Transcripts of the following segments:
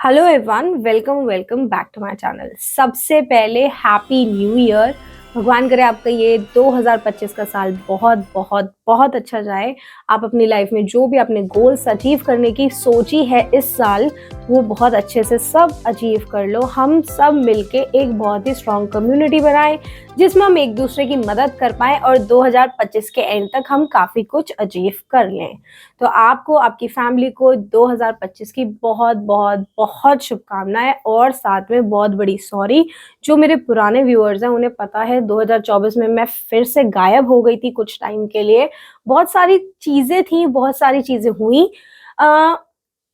Hello everyone, welcome back to my channel. सबसे पहले happy new year. भगवान करे आपका ये 2025 का साल बहुत बहुत बहुत अच्छा जाए। आप अपनी लाइफ में जो भी अपने गोल्स अचीव करने की सोची है इस साल, वो बहुत अच्छे से सब अचीव कर लो। हम सब मिलके एक बहुत ही स्ट्रॉन्ग कम्युनिटी बनाएं जिसमें हम एक दूसरे की मदद कर पाएं और 2025 के एंड तक हम काफ़ी कुछ अचीव कर लें। तो आपको, आपकी फैमिली को 2025 की बहुत बहुत बहुत शुभकामनाएं। और साथ में बहुत बड़ी सॉरी, जो मेरे पुराने व्यूअर्स हैं उन्हें पता है 2024 में मैं फिर से गायब हो गई थी कुछ टाइम के लिए। बहुत सारी चीज़ें थी, बहुत सारी चीज़ें हुई।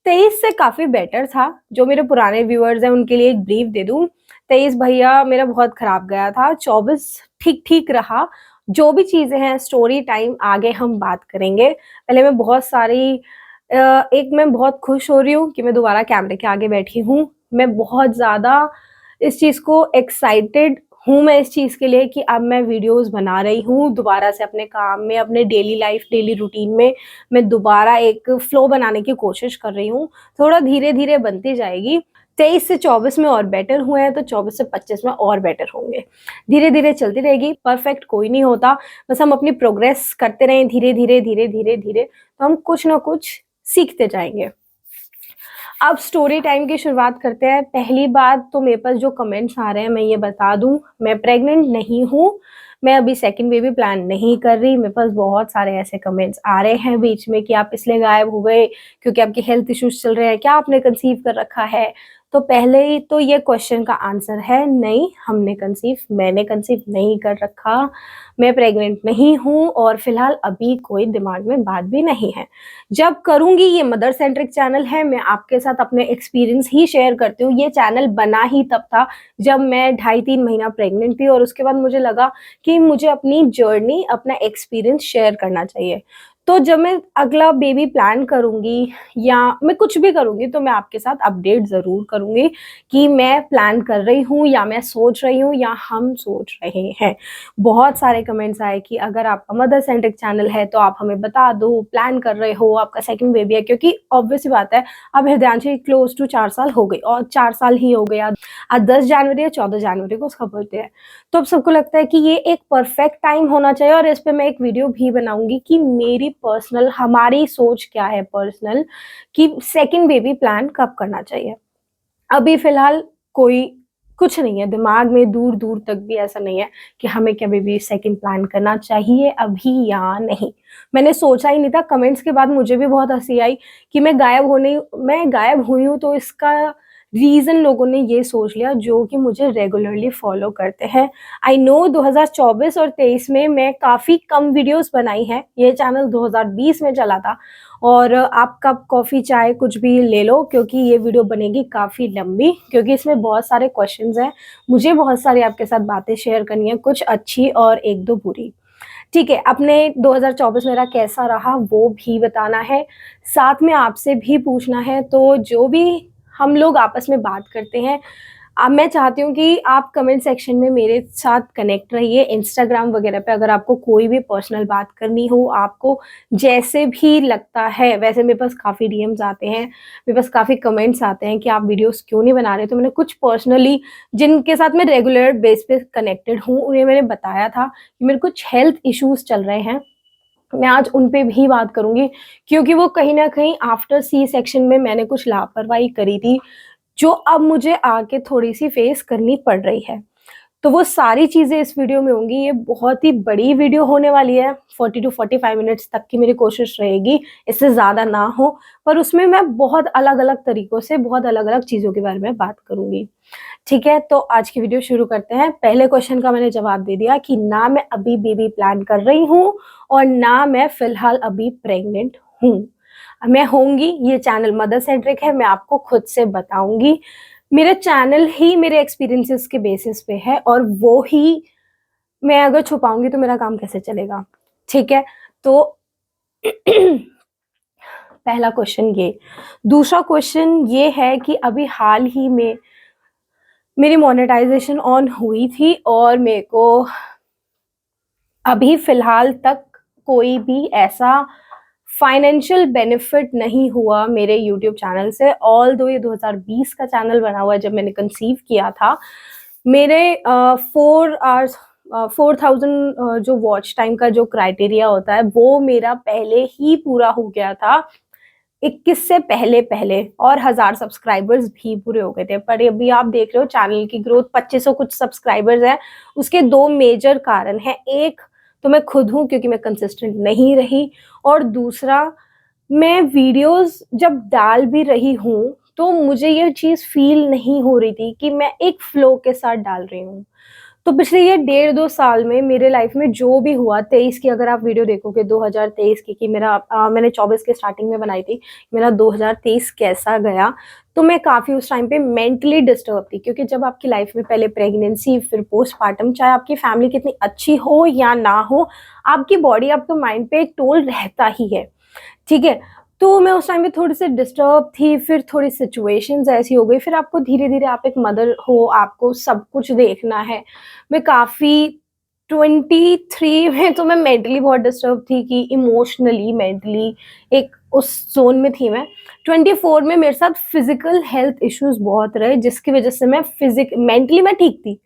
23 से काफ़ी बेटर था। जो मेरे पुराने व्यूअर्स हैं उनके लिए एक ब्रीफ दे दूँ। 23 भैया मेरा बहुत खराब गया था, 24 ठीक ठीक रहा। जो भी चीज़ें हैं स्टोरी टाइम आगे हम बात करेंगे। पहले मैं बहुत सारी एक मैं बहुत खुश हो रही हूँ कि मैं दोबारा कैमरे के आगे बैठी हूँ। मैं बहुत ज़्यादा इस चीज़ को एक्साइटेड हूँ, मैं इस चीज़ के लिए कि अब मैं वीडियोस बना रही हूँ दोबारा से अपने काम में, अपने डेली लाइफ, डेली रूटीन में मैं दोबारा एक फ्लो बनाने की कोशिश कर रही हूँ। थोड़ा धीरे-धीरे बनती जाएगी। 23 से 24 में और बेटर हुए हैं तो 24 से 25 में और बेटर होंगे। धीरे-धीरे चलती रहेगी, परफेक्ट कोई नहीं होता। बस हम अपनी प्रोग्रेस करते रहें धीरे-धीरे, धीरे-धीरे, धीरे, तो हम कुछ ना कुछ सीखते जाएँगे। अब स्टोरी टाइम की शुरुआत करते हैं। पहली बात तो मेरे पास जो कमेंट्स आ रहे हैं मैं ये बता दूँ, मैं प्रेग्नेंट नहीं हूँ। मैं अभी सेकंड बेबी प्लान नहीं कर रही। मेरे पास बहुत सारे ऐसे कमेंट्स आ रहे हैं बीच में कि आप इसलिए गायब हो गए क्योंकि आपके हेल्थ इश्यूज चल रहे हैं, क्या आपने कंसीव कर रखा है? तो पहले ही तो ये क्वेश्चन का आंसर है नहीं, मैंने कंसीव नहीं कर रखा। मैं प्रेग्नेंट नहीं हूँ और फिलहाल अभी कोई दिमाग में बात भी नहीं है। जब करूँगी, ये मदर सेंट्रिक चैनल है, मैं आपके साथ अपने एक्सपीरियंस ही शेयर करती हूँ। ये चैनल बना ही तब था जब मैं 2.5-3 महीना प्रेग्नेंट थी और उसके बाद मुझे लगा कि मुझे अपनी जर्नी, अपना एक्सपीरियंस शेयर करना चाहिए। तो जब मैं अगला बेबी प्लान करूँगी या मैं कुछ भी करूँगी तो मैं आपके साथ अपडेट ज़रूर करूँगी कि मैं प्लान कर रही हूँ या मैं सोच रही हूँ या हम सोच रहे हैं। बहुत सारे कमेंट्स आए कि अगर आपका मदर सेंट्रिक चैनल है तो आप हमें बता दो, प्लान कर रहे हो, आपका सेकंड बेबी है, क्योंकि ऑब्वियस सी बात है अब हृदयांशी क्लोज टू 4 साल हो गई और 4 साल ही हो गया। आज 10 जनवरी या 14 जनवरी को उसका बर्थडे है। तो अब सबको लगता है कि ये एक परफेक्ट टाइम होना चाहिए और इस पे मैं एक वीडियो भी बनाऊँगी कि मेरी पर्सनल, हमारी सोच क्या है पर्सनल, कि सेकंड बेबी प्लान कब करना चाहिए। अभी फ़िलहाल कोई कुछ नहीं है दिमाग में, दूर-दूर तक भी ऐसा नहीं है कि हमें क्या बेबी सेकंड प्लान करना चाहिए अभी या नहीं। मैंने सोचा ही नहीं था। कमेंट्स के बाद मुझे भी बहुत हँसी आई कि मैं गायब हुई हूँ तो इसका रीज़न लोगों ने ये सोच लिया जो कि मुझे रेगुलरली फ़ॉलो करते हैं। आई नो 2024 और 23 में मैं काफ़ी कम वीडियोज़ बनाई हैं। ये चैनल 2020 में चला था और आप कप कॉफ़ी, चाय कुछ भी ले लो क्योंकि ये वीडियो बनेगी काफ़ी लंबी, क्योंकि इसमें बहुत सारे क्वेश्चंस हैं। मुझे बहुत सारी आपके साथ बातें शेयर करनी है, कुछ अच्छी और 1-2 बुरी। ठीक है, अपने 2024 मेरा कैसा रहा वो भी बताना है, साथ में आपसे भी पूछना है। तो जो भी हम लोग आपस में बात करते हैं, अब मैं चाहती हूँ कि आप कमेंट सेक्शन में मेरे साथ कनेक्ट रहिए। इंस्टाग्राम वगैरह पे अगर आपको कोई भी पर्सनल बात करनी हो, आपको जैसे भी लगता है, वैसे मेरे पास काफ़ी डीएम्स आते हैं, मेरे पास काफ़ी कमेंट्स आते हैं कि आप वीडियोज़ क्यों नहीं बना रहे? तो मैंने कुछ पर्सनली, जिनके साथ मैं रेगुलर बेस पे कनेक्टेड हूँ, उन्हें मैंने बताया था कि मेरे कुछ हेल्थ इश्यूज़ चल रहे हैं। मैं आज उन पे भी बात करूँगी क्योंकि वो कहीं न कहीं आफ्टर सी सेक्शन में मैंने कुछ लापरवाही करी थी, जो अब मुझे आगे थोड़ी-सी फेस करनी पड़ रही है। तो वो सारी चीज़ें इस वीडियो में होंगी। ये बहुत ही बड़ी वीडियो होने वाली है, 40 टू 45 मिनट्स तक की मेरी कोशिश रहेगी, इससे ज़्यादा ना हो, पर उसमें मैं बहुत अलग-अलग तरीकों से, बहुत अलग-अलग चीज़ों के बारे में बात करूँगी। ठीक है, तो आज की वीडियो शुरू करते हैं। पहले क्वेश्चन का मैंने जवाब दे दिया कि ना मैं अभी बेबी प्लान कर रही हूँ और ना मैं फ़िलहाल अभी प्रेग्नेंट हूँ। मैं होंगी, ये चैनल मदर सेंट्रिक है, मैं आपको खुद से बताऊँगी। मेरा चैनल ही मेरे एक्सपीरियंसेस के बेसिस पे है और वो ही मैं अगर छुपाऊँगी तो मेरा काम कैसे चलेगा? ठीक है, तो पहला क्वेश्चन ये। दूसरा क्वेश्चन ये है कि अभी हाल ही में मेरी मोनेटाइज़ेशन ऑन हुई थी और मेरे को अभी फ़िलहाल तक कोई भी ऐसा फाइनेंशियल बेनिफिट नहीं हुआ मेरे यूट्यूब चैनल से, ऑल्दो ये 2020 का चैनल बना हुआ है जब मैंने कंसीव किया था। मेरे 4 आवर्स 4000 जो वॉच टाइम का जो क्राइटेरिया होता है वो मेरा पहले ही पूरा हो गया था 21 से पहले पहले, और 1000 सब्सक्राइबर्स भी पूरे हो गए थे। पर अभी आप देख रहे हो चैनल की ग्रोथ 2500 कुछ सब्सक्राइबर्स है। उसके 2 मेजर कारण हैं, एक तो मैं खुद हूँ क्योंकि मैं कंसिस्टेंट नहीं रही, और दूसरा मैं वीडियोस जब डाल भी रही हूँ तो मुझे ये चीज़ फील नहीं हो रही थी कि मैं एक फ्लो के साथ डाल रही हूँ। तो पिछले ये 1.5-2 साल में मेरे लाइफ में जो भी हुआ, 23 की अगर आप वीडियो देखोगे 2023 की, कि मैंने 24 के स्टार्टिंग में बनाई थी, मेरा 2023 कैसा गया, तो मैं काफ़ी उस टाइम पे मेंटली डिस्टर्ब थी। क्योंकि जब आपकी लाइफ में पहले प्रेगनेंसी, फिर पोस्टपार्टम, चाहे आपकी फैमिली कितनी अच्छी हो या ना हो, आपकी बॉडी, आपके माइंड पे एक टोल रहता ही है, ठीक है? तो मैं उस टाइम पे थोड़ी-सी डिस्टर्ब थी, फिर थोड़ी सिचुएशंस ऐसी हो गई, फिर आपको धीरे-धीरे, आप एक मदर हो, आपको सब कुछ देखना है। मैं काफ़ी 23 में तो मैं मेंटली बहुत डिस्टर्ब थी, कि इमोशनली, मेंटली एक उस ज़ोन में थी मैं। 24 में मेरे साथ फिज़िकल हेल्थ इश्यूज़ बहुत रहे, जिसकी वज़ह से मैं मेंटली मैं ठीक थी।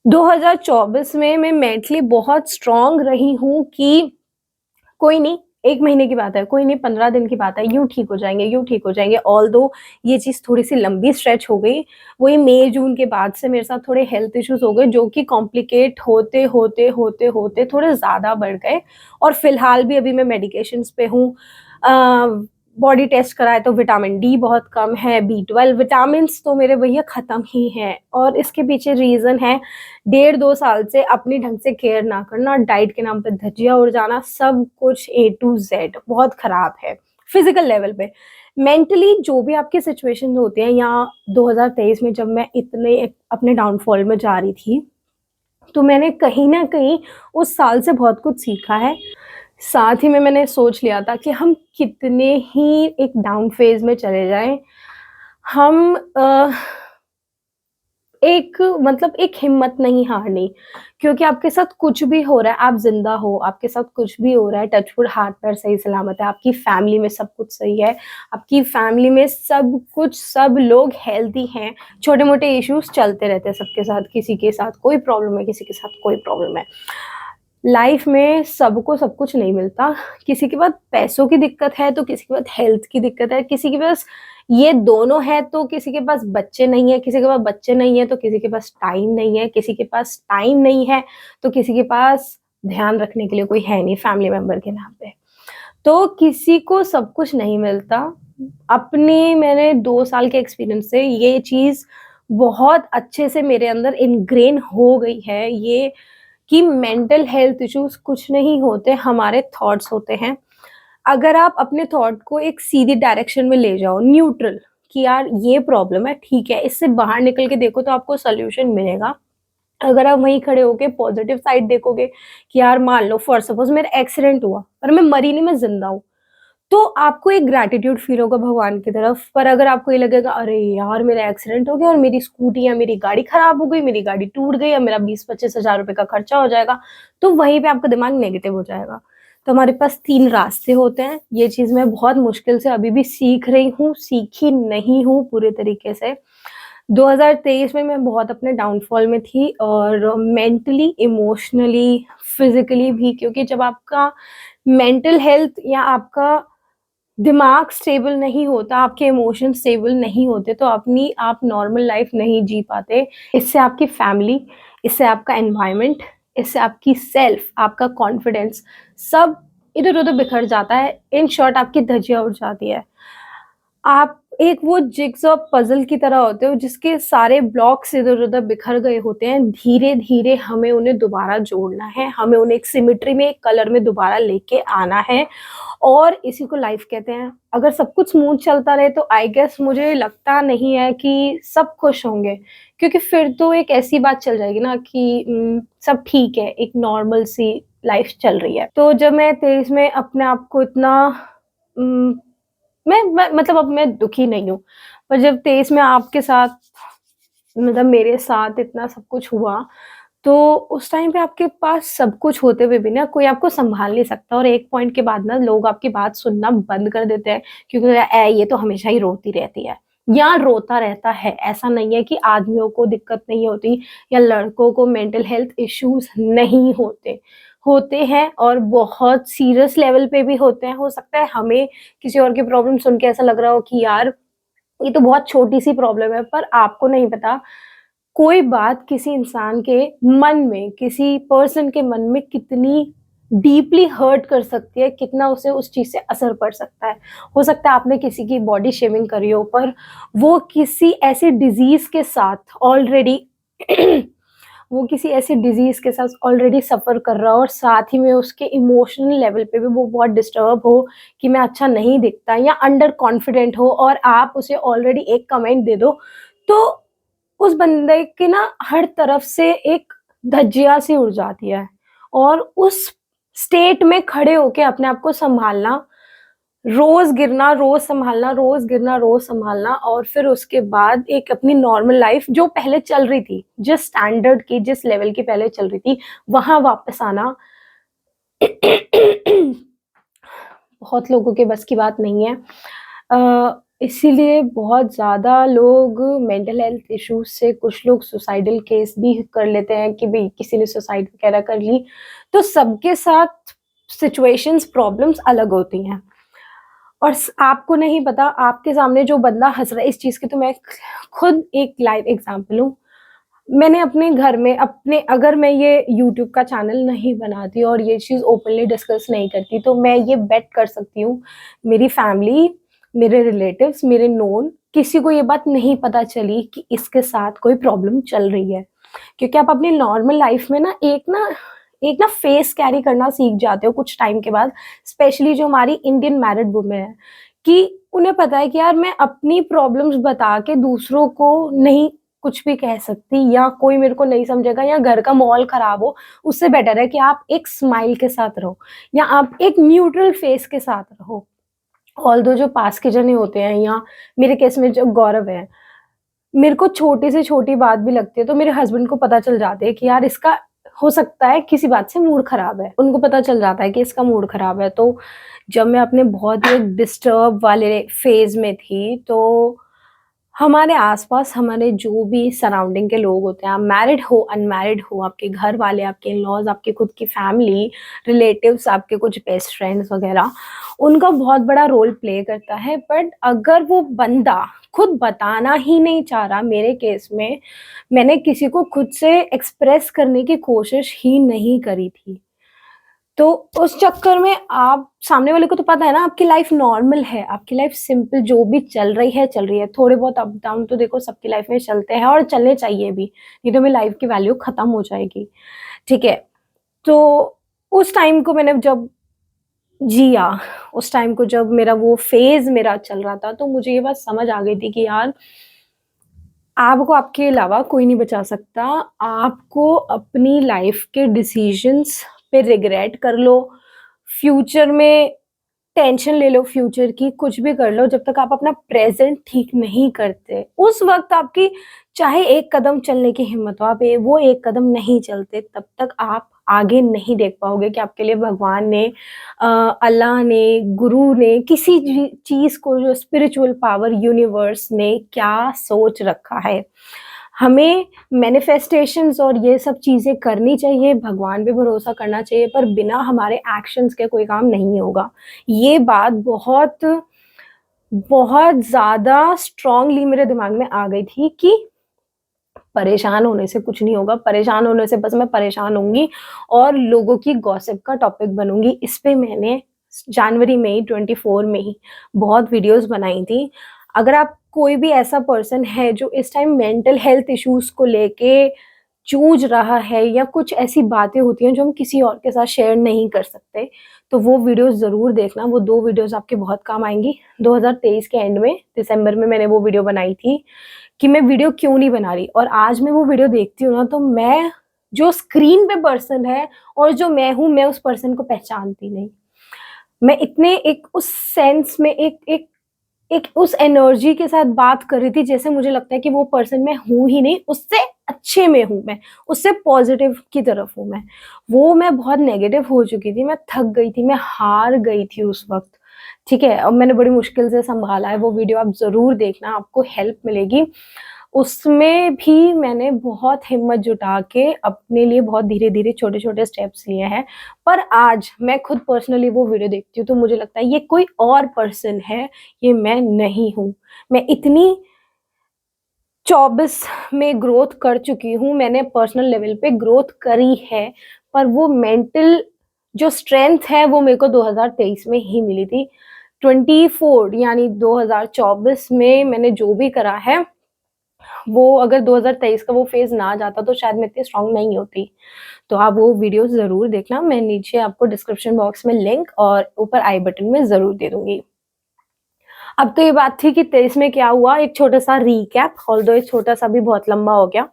2024 में मैं मेंटली बहुत स्ट्रॉन्ग रही हूँ कि कोई नहीं, 1 महीने की बात है, कोई नहीं 15 दिन की बात है, यूँ ठीक हो जाएँगे, यूँ ठीक हो जाएँगे। ऑल्दो ये चीज़ थोड़ी-सी लंबी स्ट्रेच हो गई, वही मई-जून के बाद से मेरे साथ थोड़े हेल्थ इश्यूज़ हो गए, जो कि कॉम्प्लिकेट होते थोड़े ज़्यादा बढ़ गए, और फिलहाल भी अभी मैं मेडिकेशंस पे हूँ। अ, बॉडी टेस्ट कराए तो विटामिन डी बहुत कम है, बी12 विटामिन्स तो मेरे भैया ख़त्म ही हैं, और इसके पीछे रीज़न है 1.5-2 साल से अपनी ढंग से केयर ना करना, डाइट के नाम पे धज्जियाँ उड़ जाना, सब कुछ ए टू ज़ेड बहुत खराब है, फिज़िकल लेवल पे। मेंटली जो भी आपकी सिचुएशन होती हैं, या 2023 में जब मैं इतने अपने डाउनफॉल में जा रही थी, तो मैंने कहीं न कहीं उस साल से बहुत कुछ सीखा है। साथ ही में मैंने सोच लिया था कि हम कितने ही एक डाउन फ़ेज़ में चले जाएँ, हम एक मतलब एक हिम्मत नहीं हारनी, क्योंकि आपके साथ कुछ भी हो रहा है, आप ज़िंदा हो, आपके साथ कुछ भी हो रहा है, टच वुड हाथ-पैर सही सलामत है, आपकी फैमिली में सब कुछ सही है, आपकी फैमिली में सब कुछ, सब लोग हेल्दी हैं, छोटे-मोटे इश्यूज़ चलते रहते हैं सबके साथ, किसी के साथ कोई प्रॉब्लम है, किसी के साथ कोई प्रॉब्लम है। लाइफ में सबको सब कुछ नहीं मिलता, किसी के पास पैसों की दिक्कत है, तो किसी के पास हेल्थ की दिक्कत है, किसी के पास ये दोनों है, तो किसी के पास बच्चे नहीं है, किसी के पास बच्चे नहीं है, तो किसी के पास टाइम नहीं है, किसी के पास टाइम नहीं है, तो किसी के पास ध्यान रखने के लिए कोई है नहीं फैमिली मेंबर के नाम पे। तो किसी को सब कुछ नहीं मिलता। अपने मैंने 2 साल के एक्सपीरियंस से ये चीज़ बहुत अच्छे से मेरे अंदर इनग्रेन हो गई है, ये कि मेंटल हेल्थ इश्यूज़ कुछ नहीं होते, हमारे थॉट्स होते हैं। अगर आप अपने थॉट को एक सीधी डायरेक्शन में ले जाओ, न्यूट्रल, कि यार ये प्रॉब्लम है, ठीक है, इससे बाहर निकल के देखो तो आपको सॉल्यूशन मिलेगा। अगर आप वहीं खड़े होके पॉजिटिव साइड देखोगे कि यार मान लो फॉर सपोज़ मेरा एक्सीडेंट हुआ, पर मैं मरी नहीं, मैं ज़िंदा हूँ। तो आपको एक ग्रैटिट्यूड फ़ील होगा भगवान की तरफ। पर अगर आपको ये लगेगा, अरे यार मेरा एक्सीडेंट हो गया और मेरी स्कूटी या मेरी गाड़ी खराब हो गई, मेरी गाड़ी टूट गई, या मेरा 20-25 हज़ार रुपए का खर्चा हो जाएगा, तो वहीं पे आपका दिमाग नेगेटिव हो जाएगा। तो हमारे पास 3 रास्ते होते हैं, ये चीज़ मैं बहुत मुश्किल से अभी भी सीख रही हूँ, सीखी नहीं हूँ पूरे तरीके से। 2023 में मैं बहुत अपने डाउनफॉल में थी, और मेंटली, इमोशनली, फिज़िकली भी, क्योंकि जब आपका मेंटल हेल्थ या आपका दिमाग स्टेबल नहीं होता, आपके इमोशंस स्टेबल नहीं होते, तो आप नॉर्मल लाइफ नहीं जी पाते। इससे आपकी फैमिली, इससे आपका एनवायरनमेंट, इससे आपकी सेल्फ, आपका कॉन्फिडेंस, सब इधर-उधर बिखर जाता है। इन शॉर्ट आपकी धज्जियाँ उड़ जाती है। आप एक वो जिग्सॉ पज़ल की तरह होते हो, जिसके सारे ब्लॉक्स इधर-उधर बिखर गए होते हैं। धीरे-धीरे हमें उन्हें दोबारा जोड़ना है, हमें उन्हें एक सिमेट्री में, एक कलर में दोबारा लेके आना है, और इसी को लाइफ कहते हैं। अगर सब कुछ स्मूथ चलता रहे तो आई गेस मुझे लगता नहीं है कि सब खुश होंगे, क्योंकि फिर तो एक ऐसी बात चल जाएगी ना कि सब ठीक है, एक नॉर्मल सी लाइफ चल रही है। तो जब मैं 23 में अपने आप को इतना उम मैं मतलब अब मैं दुखी नहीं हूँ। पर जब 23 में आपके साथ, मतलब मेरे साथ इतना सब कुछ हुआ, तो उस टाइम पे आपके पास सब कुछ होते हुए भी ना कोई आपको सँभाल नहीं सकता और एक पॉइंट के बाद ना लोग आपकी बात सुनना बंद कर देते हैं क्योंकि ये तो हमेशा ही रोती रहती है या रोता रहता है। ऐसा नहीं है कि आदमियों को दिक्कत नहीं होती या लड़कों को मेंटल हेल्थ इश्यूज़ नहीं होते। होते हैं और बहुत सीरियस लेवल पे भी होते हैं। हो सकता है हमें किसी और की प्रॉब्लम सुन के ऐसा लग रहा हो कि यार ये तो बहुत छोटी-सी प्रॉब्लम है, पर आपको नहीं पता कोई बात किसी इंसान के मन में, किसी पर्सन के मन में कितनी डीपली हर्ट कर सकती है, कितना उसे उस चीज़ से असर पड़ सकता है। हो सकता है आपने किसी की बॉडी शेमिंग करी हो, पर वो किसी ऐसी डिज़ीज़ के साथ ऑलरेडी वो किसी ऐसी डिज़ीज़ के साथ ऑलरेडी सफ़र कर रहा हो और साथ ही में उसके इमोशनल लेवल पे भी वो बहुत डिस्टर्ब हो कि मैं अच्छा नहीं दिखता या अंडर कॉन्फिडेंट हो और आप उसे ऑलरेडी एक कमेंट दे दो, तो उस बंदे के ना हर तरफ से एक धज्जियाँ सी उड़ जाती है और उस स्टेट में खड़े होके अपने आप को सँभालना, रोज़ गिरना, रोज़ सँभालना, रोज़ गिरना, रोज़ सँभालना और फिर उसके बाद एक अपनी नॉर्मल लाइफ़ जो पहले चल रही थी, जिस स्टैंडर्ड की, जिस लेवल की पहले चल रही थी, वहाँ वापस आना बहुत लोगों के बस की बात नहीं है। इसीलिए बहुत ज़्यादा लोग मेंटल हेल्थ इश्यूज़ से कुछ लोग सुसाइडल केस भी कर लेते हैं कि भई किसी ने सुसाइड वगैरह कर ली। तो सबके साथ सिचुएशंस, प्रॉब्लम्स अलग होती हैं और आपको नहीं पता आपके सामने जो बंदा हँस रहा है इस चीज़ की तो मैं खुद एक लाइव एग्ज़ाम्पल हूँ। मैंने अपने घर में अपने अगर मैं ये यूट्यूब का चैनल नहीं बनाती और ये चीज़ ओपनली डिस्कस नहीं करती, तो मैं ये बेट कर सकती हूँ, मेरी फैमिली, मेरे रिलेटिव्स, मेरे नोन, किसी को ये बात नहीं पता चली कि इसके साथ कोई प्रॉब्लम चल रही है। क्योंकि आप अपनी नॉर्मल लाइफ़ में ना एक ना फेस कैरी करना सीख जाते हो कुछ टाइम के बाद, स्पेशली जो हमारी इंडियन मैरिड वुमेन है, कि उन्हें पता है कि यार मैं अपनी प्रॉब्लम्स बता के दूसरों को नहीं कुछ भी कह सकती या कोई मेरे को नहीं समझेगा या घर का माहौल खराब हो, उससे बेटर है कि आप एक स्माइल के साथ रहो या आप एक न्यूट्रल फेस के साथ रहो। ऑल्दो जो पास के जने होते हैं या मेरे केस में जो गौरव है, मेरे को छोटी से छोटी बात भी लगती है तो मेरे हस्बैंड को पता चल जाता है कि यार इसका हो सकता है किसी बात से मूड खराब है। उनको पता चल जाता है कि इसका मूड खराब है। तो जब मैं अपने बहुत ही एक डिस्टर्ब वाले फ़ेज़ में थी, तो हमारे आस-पास हमारे जो भी सराउंडिंग के लोग होते हैं, आप मैरिड हो, अनमैरिड हो, आपके घर वाले, आपके इन-लॉज़, आपकी खुद की फैमिली, रिलेटिव्स, आपके कुछ बेस्ट फ्रेंड्स वगैरह, उनका बहुत बड़ा रोल प्ले करता है। बट अगर वो बंदा खुद बताना ही नहीं चाह रहा, मेरे केस में, मैंने किसी को खुद से एक्सप्रेस करने की कोशिश ही नहीं करी थी। तो उस चक्कर में आप सामने वाले को तो पता है ना आपकी लाइफ नॉर्मल है, आपकी लाइफ सिंपल जो भी चल रही है, चल रही है। थोड़े बहुत अप डाउन तो देखो सबकी लाइफ में चलते हैं और चलने चाहिए भी, नहीं तो मेरी लाइफ की वैल्यू खत्म हो जाएगी, ठीक है? तो उस टाइम को मैंने जब जिया, उस टाइम को जब मेरा वो फ़ेज़ मेरा चल रहा था, तो मुझे ये बात समझ आ गई थी कि यार आपको आपके अलावा कोई नहीं बचा सकता। आपको अपनी लाइफ़ के डिसीज़न्स पे रिग्रेट कर लो, फ्यूचर में टेंशन ले लो फ्यूचर की, कुछ भी कर लो, जब तक आप अपना प्रेज़ेंट ठीक नहीं करते, उस वक़्त आपकी चाहे एक कदम चलने की हिम्मत हो, आप वो एक कदम नहीं चलते, तब तक आप आगे नहीं देख पाओगे कि आपके लिए भगवान ने अल्लाह ने, गुरु ने, किसी भी चीज़ को जो स्पिरिचुअल पावर यूनिवर्स ने क्या सोच रखा है। हमें मैनिफेस्टेशंस और ये सब चीज़ें करनी चाहिए, भगवान पे भरोसा करना चाहिए, पर बिना हमारे एक्शंस के कोई काम नहीं होगा। ये बात बहुत, बहुत ज़्यादा स्ट्रॉन्गली मेरे दिमाग में आ गई थी कि परेशान होने से कुछ नहीं होगा, परेशान होने से बस मैं परेशान होंगी और लोगों की गॉसिप का टॉपिक बनूँगी। इस पे मैंने जनवरी में ही 24 में ही बहुत वीडियोज़ बनाई थी। अगर आप कोई भी ऐसा पर्सन है जो इस टाइम मेंटल हेल्थ इश्यूज़ को लेके जूझ रहा है या कुछ ऐसी बातें होती हैं जो हम किसी और के साथ शेयर नहीं कर सकते, तो वो वीडियोज़ ज़रूर देखना, वो 2 वीडियोज़ आपके बहुत काम आएँगी। 2023 के एंड में, दिसंबर में मैंने वो वीडियो बनाई थी कि मैं वीडियो क्यों नहीं बना रही और आज मैं वो वीडियो देखती हूँ ना तो मैं जो स्क्रीन पे पर्सन है और जो मैं हूँ, मैं उस पर्सन को पहचानती नहीं। मैं इतने एक उस सेंस में एक एक एक उस एनर्जी के साथ बात कर रही थी जैसे मुझे लगता है कि वो पर्सन मैं हूँ ही नहीं, उससे अच्छे में हूँ मैं, उससे पॉजिटिव की तरफ हूँ मैं। वो मैं बहुत नेगेटिव हो चुकी थी, मैं थक गई थी, मैं हार गई थी उस वक़्त, ठीक है? अब मैंने बड़ी मुश्किल से सँभाला है, वो वीडियो आप ज़रूर देखना, आपको हेल्प मिलेगी। उसमें भी मैंने बहुत हिम्मत जुटा के अपने लिए बहुत धीरे-धीरे, छोटे-छोटे स्टेप्स लिए हैं। पर आज मैं खुद पर्सनली वो वीडियो देखती हूँ तो मुझे लगता है ये कोई और पर्सन है, ये मैं नहीं हूँ। मैं इतनी 24 में ग्रोथ कर चुकी हूँ, मैंने पर्सनल लेवल पे ग्रोथ करी है, पर वो मेंटल जो स्ट्रेंथ है वो मेरे को 2023 में ही मिली थी। 24 यानी 2024 में मैंने जो भी करा है, वो अगर 2023 का वो फ़ेज़ ना जाता तो शायद मैं इतनी स्ट्रॉन्ग नहीं होती। तो आप वो वीडियो ज़रूर देखना, मैं नीचे आपको डिस्क्रिप्शन बॉक्स में लिंक और ऊपर आई बटन में ज़रूर दे दूँगी। अब तो ये बात थी कि 23 में क्या हुआ, एक छोटा-सा रीकैप, ऑल्दो ये छोटा-सा भी बहुत लंबा हो गया।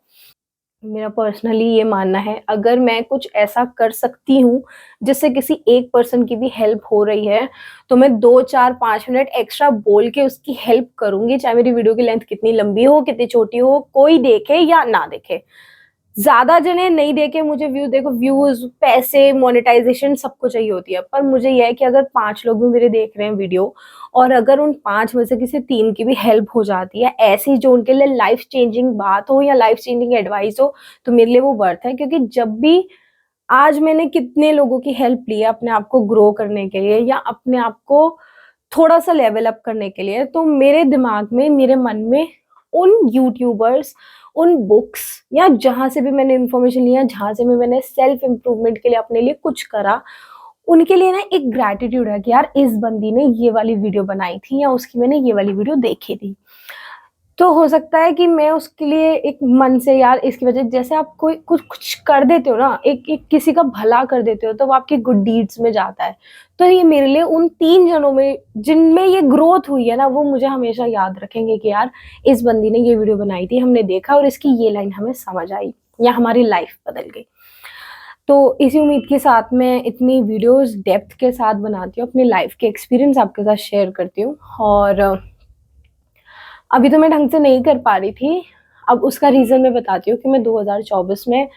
मेरा पर्सनली ये मानना है, अगर मैं कुछ ऐसा कर सकती हूँ, जिससे किसी एक पर्सन की भी हेल्प हो रही है, तो मैं 2, 4, 5 मिनट एक्स्ट्रा बोल के उसकी हेल्प करूँगी, चाहे मेरी वीडियो की लेंथ कितनी लंबी हो, कितनी छोटी हो, कोई देखे या ना देखे। ज़्यादा जने नहीं देखे मुझे व्यू, देखो व्यूज़, पैसे, मोनेटाइज़ेशन सबको चाहिए होती है, पर मुझे ये है कि अगर 5 लोग भी मेरे देख रहे हैं वीडियो और अगर उन 5 में से किसी 3 की भी हेल्प हो जाती है, ऐसी जो उनके लिए लाइफ़ चेंजिंग बात हो या लाइफ़ चेंजिंग एडवाइस हो, तो मेरे लिए वो वर्थ है, क्योंकि जब भी आज मैंने कितने लोगों की हेल्प ली है अपने आप को ग्रो करने के लिए या अपने आप को थोड़ा-सा लेवल अप करने के लिए, तो मेरे दिमाग में, मेरे मन में उन यूट्यूबर्स, उन बुक्स या जहाँ से भी मैंने इन्फॉर्मेशन लिया, जहाँ से भी मैंने सेल्फ इम्प्रूवमेंट के लिए अपने लिए कुछ करा, उनके लिए ना एक ग्रैटिट्यूड है कि यार इस बंदी ने ये वाली वीडियो बनाई थी या उसकी मैंने ये वाली वीडियो देखी थी। तो हो सकता है कि मैं उसके लिए एक मन से, यार इसकी वजह, जैसे आप कोई कुछ कुछ कर देते हो ना, एक एक किसी का भला कर देते हो तो वो आपकी गुड डीड्स में जाता है। तो ये मेरे लिए उन 3 जनों में जिनमें ये ग्रोथ हुई है ना, वो मुझे हमेशा याद रखेंगे कि यार इस बंदी ने ये वीडियो बनाई थी, हमने देखा और इसकी ये लाइन हमें समझ आई या हमारी लाइफ बदल गई। तो इसी उम्मीद के साथ मैं इतनी वीडियोज़ डेप्थ के साथ बनाती हूँ, अपनी लाइफ के एक्सपीरियंस आपके साथ शेयर करती हूँ और अभी तो मैं ढंग से नहीं कर पा रही थी। अब उसका रीज़न मैं बताती हूँ कि मैं 2024 में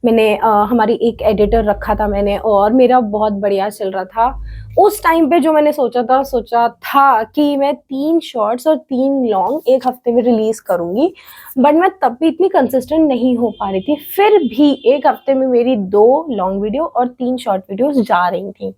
मैंने हमारी एक एडिटर रखा था मैंने और मेरा बहुत बढ़िया चल रहा था। उस टाइम पे जो मैंने सोचा था कि मैं 3 शॉर्ट्स और 3 लॉन्ग 1 हफ़्ते में रिलीज़ करूँगी, बट मैं तब भी इतनी कंसिस्टेंट नहीं हो पा रही थी। फिर भी 1 हफ़्ते में मेरी 2 लॉन्ग वीडियो और 3 शॉर्ट वीडियोज़ जा रही थी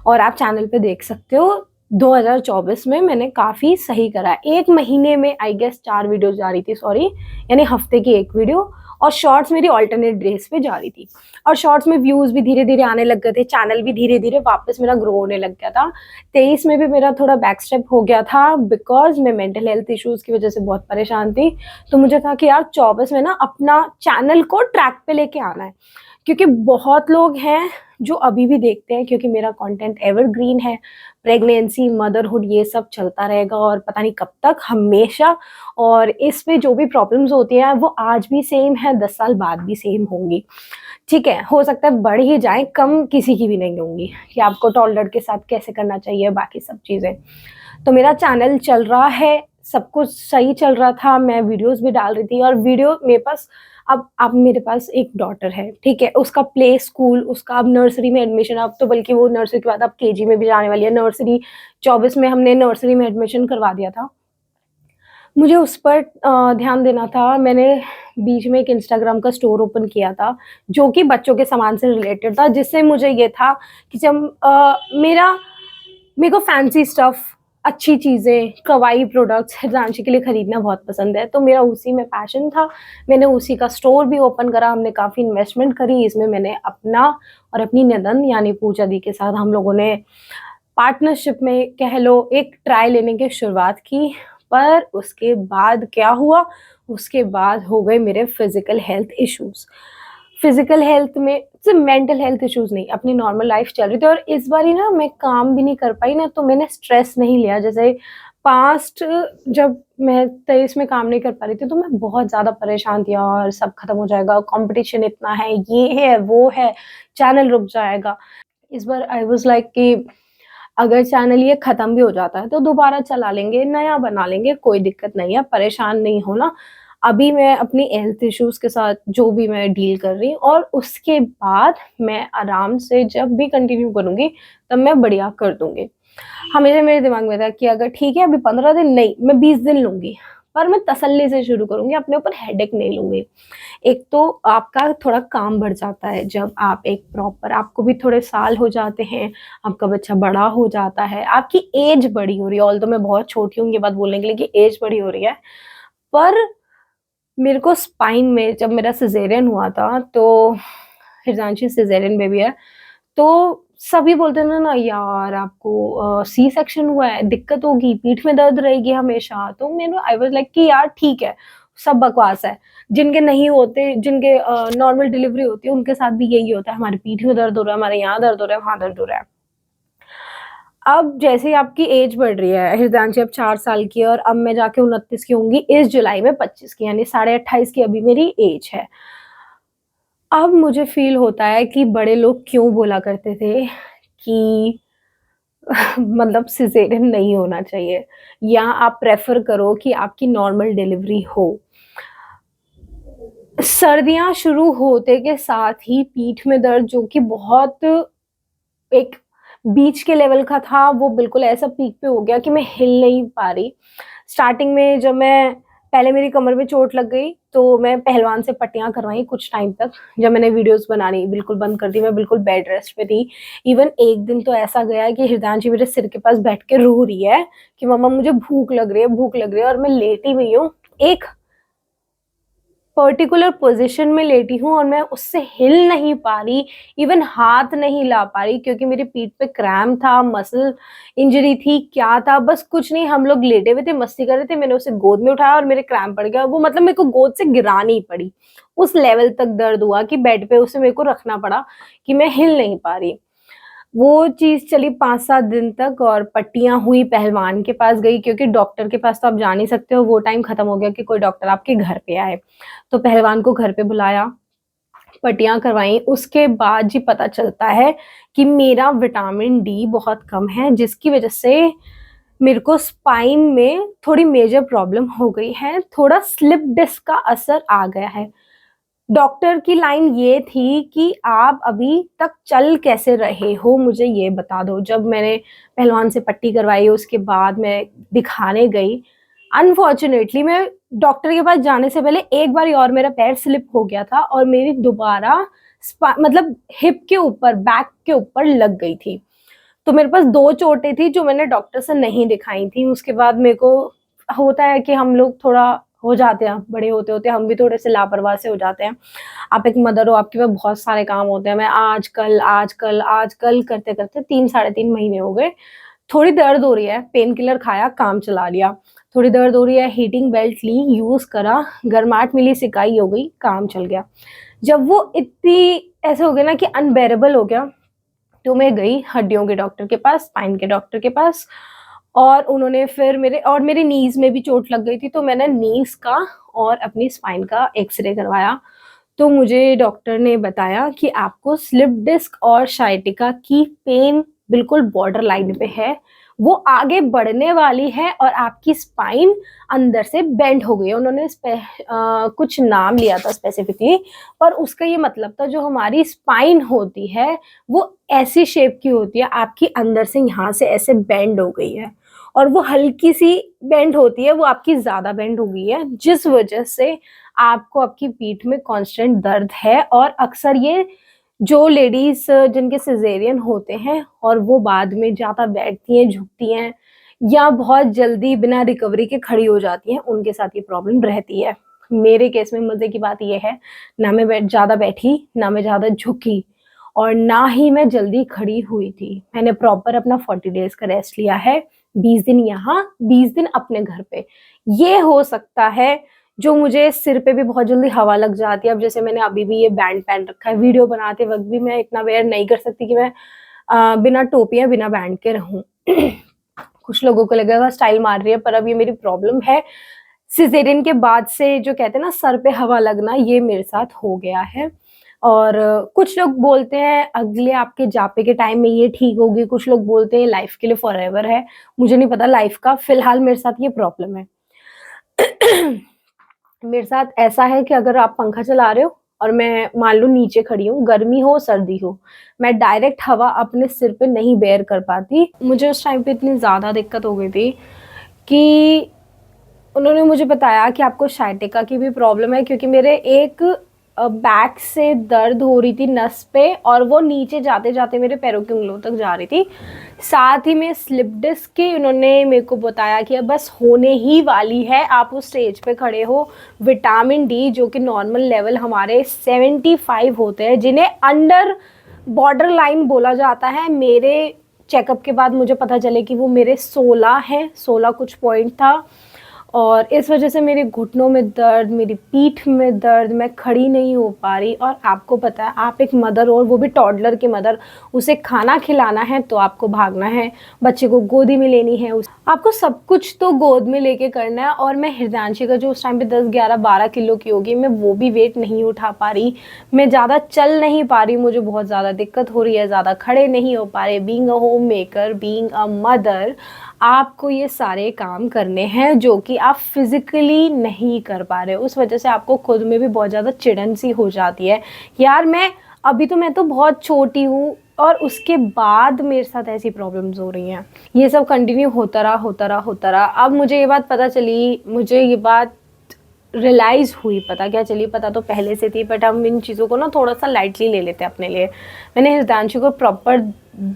और आप चैनल पे देख सकते हो 2024 में मैंने काफ़ी सही करा है। 1 महीने में आई गेस 4 वीडियोज़ जा रही थी, सॉरी, यानी हफ़्ते की 1 वीडियो और शॉर्ट्स मेरी अल्टरनेट डेज़ पे जा रही थी और शॉर्ट्स में व्यूज़ भी धीरे-धीरे आने लग गए थे, चैनल भी धीरे-धीरे वापस मेरा ग्रो होने लग गया था। 23 में भी मेरा थोड़ा बैक स्टेप हो गया था बिकॉज़ मैं मेंटल हेल्थ इश्यूज़ की वज़ह से बहुत परेशान थी। तो मुझे था कि यार 24 में ना अपना चैनल को ट्रैक पे लेके आना है, क्योंकि बहुत लोग हैं जो अभी भी देखते हैं, क्योंकि मेरा कंटेंट एवरग्रीन है। प्रेगनेंसी, मदरहुड ये सब चलता रहेगा और पता नहीं कब तक, हमेशा। और इस पे जो भी प्रॉब्लम्स होती हैं वो आज भी सेम है, 10 साल बाद भी सेम होंगी। ठीक है, हो सकता है बढ़ ही जाएँ, कम किसी की भी नहीं होंगी कि आपको टॉलरेट के साथ कैसे करना चाहिए, बाकी सब चीज़ें। तो मेरा चैनल चल रहा है, सब कुछ सही चल रहा था, मैं वीडियोज़ भी डाल रही थी और वीडियो मेरे पास, अब मेरे पास एक डॉटर है, ठीक है? उसका प्ले स्कूल, उसका अब नर्सरी में एडमिशन, अब तो बल्कि वो नर्सरी के बाद अब केजी में भी जाने वाली है। नर्सरी 24 में हमने नर्सरी में एडमिशन करवा दिया था। मुझे उस पर ध्यान देना था। मैंने बीच में एक इंस्टाग्राम का स्टोर ओपन किया था, जो कि बच्चों के सामान से रिलेटेड था, जिससे मुझे ये था कि जब मेरे को फैंसी स्टफ़, अच्छी चीज़ें, कवाई प्रोडक्ट्स हितांशी के लिए खरीदना बहुत पसंद है, तो मेरा उसी में पैशन था। मैंने उसी का स्टोर भी ओपन करा, हमने काफ़ी इन्वेस्टमेंट करी इसमें, मैंने अपना और अपनी ननंद यानी पूजा दी के साथ हम लोगों ने पार्टनरशिप में कह लो एक ट्राई लेने की शुरुआत की। पर उसके बाद क्या हुआ, उसके बाद हो गए मेरे physical health issues. Physical health में सिर्फ़ मेंटल हेल्थ इश्यूज़ नहीं, अपनी नॉर्मल लाइफ़ चल रही थी और इस बारी ना मैं काम भी नहीं कर पाई ना, तो मैंने स्ट्रेस नहीं लिया। जैसे पास्ट जब मैं 23 में काम नहीं कर पा रही थी, तो मैं बहुत ज़्यादा परेशान थी, और सब खत्म हो जाएगा, कॉम्पिटिशन इतना है, ये है, वो है, चैनल रुक जाएगा। इस बार आई वाज़ लाइक कि अगर चैनल ये खत्म भी हो जाता है तो दोबारा चला लेंगे, नया बना लेंगे, कोई दिक्कत नहीं है, परेशान नहीं होना। अभी मैं अपनी हेल्थ इश्यूज के साथ जो भी मैं डील कर रही हूँ, और उसके बाद मैं आराम से जब भी कंटिन्यू करूंगी तब मैं बढ़िया कर दूंगी। हमेशा मेरे दिमाग में था कि अगर ठीक है अभी 15 दिन नहीं, मैं 20 दिन लूंगी, पर मैं तसल्ली से शुरू करूंगी, अपने ऊपर हेडेक नहीं लूंगी। एक तो आपका थोड़ा काम बढ़ जाता है जब आप एक प्रॉपर, आपको भी थोड़े साल हो जाते हैं, आपका बच्चा बड़ा हो जाता है, आपकी एज बड़ी हो रही है। ऑल तो मैं बहुत छोटी हूँ ये बात बोलने के लिए कि एज बड़ी हो रही है, पर मेरे को स्पाइन में जब मेरा सिजेरियन हुआ था, तो हिरजांशी सिजेरियन बेबी है, तो सभी बोलते हैं ना यार आपको सी सेक्शन हुआ है, दिक्कत होगी, पीठ में दर्द रहेगी हमेशा। तो मैंने आई वाज लाइक कि यार ठीक है, सब बकवास है। जिनके नहीं होते, जिनके नॉर्मल डिलीवरी होती है, उनके साथ भी यही होता है, हमारी पीठ में दर्द हो रहा है, हमारे यहाँ दर्द हो रहा है, वहां दर्द हो रहा है। अब जैसे ही आपकी एज बढ़ रही है, हृदयांशी अब 4 साल की है, और अब मैं जाके 29 की होंगी, इस जुलाई में 25 की, यानी 28.5 की अभी मेरी एज है। अब मुझे फील होता है कि बड़े लोग क्यों बोला करते थे कि मतलब सिजेरियन नहीं होना चाहिए, या आप प्रेफर करो कि आपकी नॉर्मल डिलीवरी हो। सर्दियां शुरू होते के साथ ही पीठ में दर्द, जो कि बहुत एक बीच के लेवल का था, वो बिल्कुल ऐसा पीक पे हो गया कि मैं हिल नहीं पा रही। स्टार्टिंग में जब मैं, पहले मेरी कमर में चोट लग गई तो मैं पहलवान से पट्टियां करवाई कुछ टाइम तक। जब मैंने वीडियोस बनानी बिल्कुल बंद कर दी, मैं बिल्कुल बेड रेस्ट पे थी। इवन एक दिन तो ऐसा गया कि हृदयांशी मेरे सिर के पास बैठ के रो रही है कि मम्मा मुझे भूख लग रही है, भूख लग रही है, और मैं लेटी हुई हूँ एक पर्टिकुलर पोजीशन में लेटी हूँ, और मैं उससे हिल नहीं पा रही, इवन हाथ नहीं ला पा रही, क्योंकि मेरी पीठ पे क्रैम्प था, मसल इंजरी थी, क्या था बस कुछ नहीं। हम लोग लेटे हुए थे, मस्ती कर रहे थे, मैंने उसे गोद में उठाया और मेरे क्रैम्प पड़ गया। वो मतलब मेरे को गोद से गिरानी पड़ी, उस लेवल तक दर्द हुआ कि बेड पे उसे मेरे को रखना पड़ा, कि मैं हिल नहीं पा रही। वो चीज चली 5-7 दिन तक, और पट्टियां हुई, पहलवान के पास गई, क्योंकि डॉक्टर के पास तो आप जा नहीं सकते हो, वो टाइम खत्म हो गया कि कोई डॉक्टर आपके घर पे आए। तो पहलवान को घर पे बुलाया, पट्टियां करवाई। उसके बाद जी पता चलता है कि मेरा विटामिन डी बहुत कम है, जिसकी वजह से मेरे को स्पाइन में थोड़ी मेजर प्रॉब्लम हो गई है, थोड़ा स्लिप डिस्क का असर आ गया है। डॉक्टर की लाइन ये थी कि आप अभी तक चल कैसे रहे हो, मुझे ये बता दो। जब मैंने पहलवान से पट्टी करवाई, उसके बाद मैं दिखाने गई, अनफॉर्चुनेटली मैं डॉक्टर के पास जाने से पहले एक बार और मेरा पैर स्लिप हो गया था, और मेरी दोबारा मतलब हिप के ऊपर, बैक के ऊपर लग गई थी। तो मेरे पास 2 चोटें थी जो मैंने डॉक्टर से नहीं दिखाई थी। उसके बाद मेरे को होता है कि हम लोग थोड़ा हो जाते हैं, बड़े होते होते हम भी थोड़े से लापरवाह से हो जाते हैं। आप एक मदर हो, आपके पास बहुत सारे काम होते हैं। मैं आजकल आजकल आजकल करते करते 3-3.5 महीने हो गए। थोड़ी दर्द हो रही है, पेन किलर खाया, काम चला लिया। थोड़ी दर्द हो रही है, हीटिंग बेल्ट ली, यूज करा, गर्माहट मिली, सिकाई हो गई, काम चल गया। जब वो इतनी ऐसे हो गया ना कि अनबेरेबल हो गया, तो मैं गई हड्डियों के डॉक्टर के पास, स्पाइन के डॉक्टर के पास, और उन्होंने फिर मेरे नीज में भी चोट लग गई थी, तो मैंने नीज का और अपनी स्पाइन का एक्सरे करवाया। तो मुझे डॉक्टर ने बताया कि आपको स्लिप डिस्क और शाइटिका की पेन बिल्कुल बॉर्डर लाइन पे है, वो आगे बढ़ने वाली है, और आपकी स्पाइन अंदर से बेंड हो गई है। उन्होंने कुछ नाम लिया था स्पेसिफिकली, पर उसका ये मतलब था जो हमारी स्पाइन होती है वो ऐसी शेप की होती है, आपकी अंदर से यहाँ से ऐसे बेंड हो गई है, और वो हल्की सी बेंड होती है, वो आपकी ज्यादा बेंड हो गई है, जिस वजह से आपको आपकी पीठ में कांस्टेंट दर्द है। और अक्सर ये जो लेडीज जिनके सिजेरियन होते हैं और वो बाद में ज्यादा बैठती हैं, झुकती हैं, या बहुत जल्दी बिना रिकवरी के खड़ी हो जाती हैं, उनके साथ ये प्रॉब्लम रहती है। मेरे केस में मजे की बात यह है, ना मैं ज्यादा बैठी, ना मैं ज्यादा झुकी, और ना ही मैं जल्दी खड़ी हुई थी। मैंने प्रॉपर अपना 40 डेज का रेस्ट लिया है, 20 दिन यहाँ, 20 दिन अपने घर पे। ये हो सकता है जो मुझे सिर पे भी बहुत जल्दी हवा लग जाती है। अब जैसे मैंने अभी भी ये बैंड पहन रखा है, वीडियो बनाते वक्त भी मैं इतना वेयर नहीं कर सकती कि मैं बिना टोपी या बिना बैंड के रहूं। कुछ लोगों को लगेगा स्टाइल मार रही है, पर अब ये मेरी प्रॉब्लम है। सिजेरियन के बाद से जो कहते हैं ना सर पे हवा लगना, ये मेरे साथ हो गया है। और कुछ लोग बोलते हैं अगले आपके जापे के टाइम में ये ठीक होगी, कुछ लोग बोलते हैं लाइफ के लिए फॉरएवर है। मुझे नहीं पता लाइफ का, फिलहाल मेरे साथ ये प्रॉब्लम है। मेरे साथ ऐसा है कि अगर आप पंखा चला रहे हो और मैं मान लो नीचे खड़ी हूँ, गर्मी हो सर्दी हो, मैं डायरेक्ट हवा अपने सिर पे नहीं बेयर कर पाती। मुझे उस टाइम पे इतनी ज़्यादा दिक्कत हो गई थी कि उन्होंने मुझे बताया कि आपको साइटिका की भी प्रॉब्लम है, क्योंकि मेरे एक बैक से दर्द हो रही थी नस पे, और वो नीचे जाते जाते मेरे पैरों की उंगलियों तक जा रही थी। साथ ही में स्लिप डिस्क की उन्होंने मेरे को बताया कि अब बस होने ही वाली है, आप उस स्टेज पे खड़े हो। विटामिन डी जो कि नॉर्मल लेवल हमारे 75 होते हैं, जिन्हें अंडर बॉर्डर लाइन बोला जाता है, मेरे चेकअप के बाद मुझे पता चले कि वो मेरे 16 हैं, 16 कुछ पॉइंट था। और इस वजह से मेरे घुटनों में दर्द, मेरी पीठ में दर्द, मैं खड़ी नहीं हो पा रही। और आपको पता है, आप एक मदर, और वो भी टॉडलर की मदर, उसे खाना खिलाना है तो आपको भागना है, बच्चे को गोदी में लेनी है, आपको सब कुछ तो गोद में लेके करना है। और मैं हृदयांशी का जो उस टाइम पे 10, 11, 12 किलो की होगी, मैं वो भी वेट नहीं उठा पा रही, मैं ज़्यादा चल नहीं पा रही, मुझे बहुत ज़्यादा दिक्कत हो रही है, ज़्यादा खड़े नहीं हो पा रहे। Being a home maker, being a mother, आपको ये सारे काम करने हैं जो कि आप फिज़िकली नहीं कर पा रहे हो। उस वजह से आपको खुद में भी बहुत ज़्यादा चिढ़न सी हो जाती है, यार मैं तो बहुत छोटी हूँ, और उसके बाद मेरे साथ ऐसी प्रॉब्लम्स हो रही हैं। ये सब कंटिन्यू होता रहा। अब मुझे ये बात पता चली, मुझे ये बात रियलाइज़ हुई, पता क्या चली, पता तो पहले से थी, बट हम इन चीज़ों को ना थोड़ा सा लाइटली ले लेते हैं अपने लिए। मैंने हृदयांशु को प्रॉपर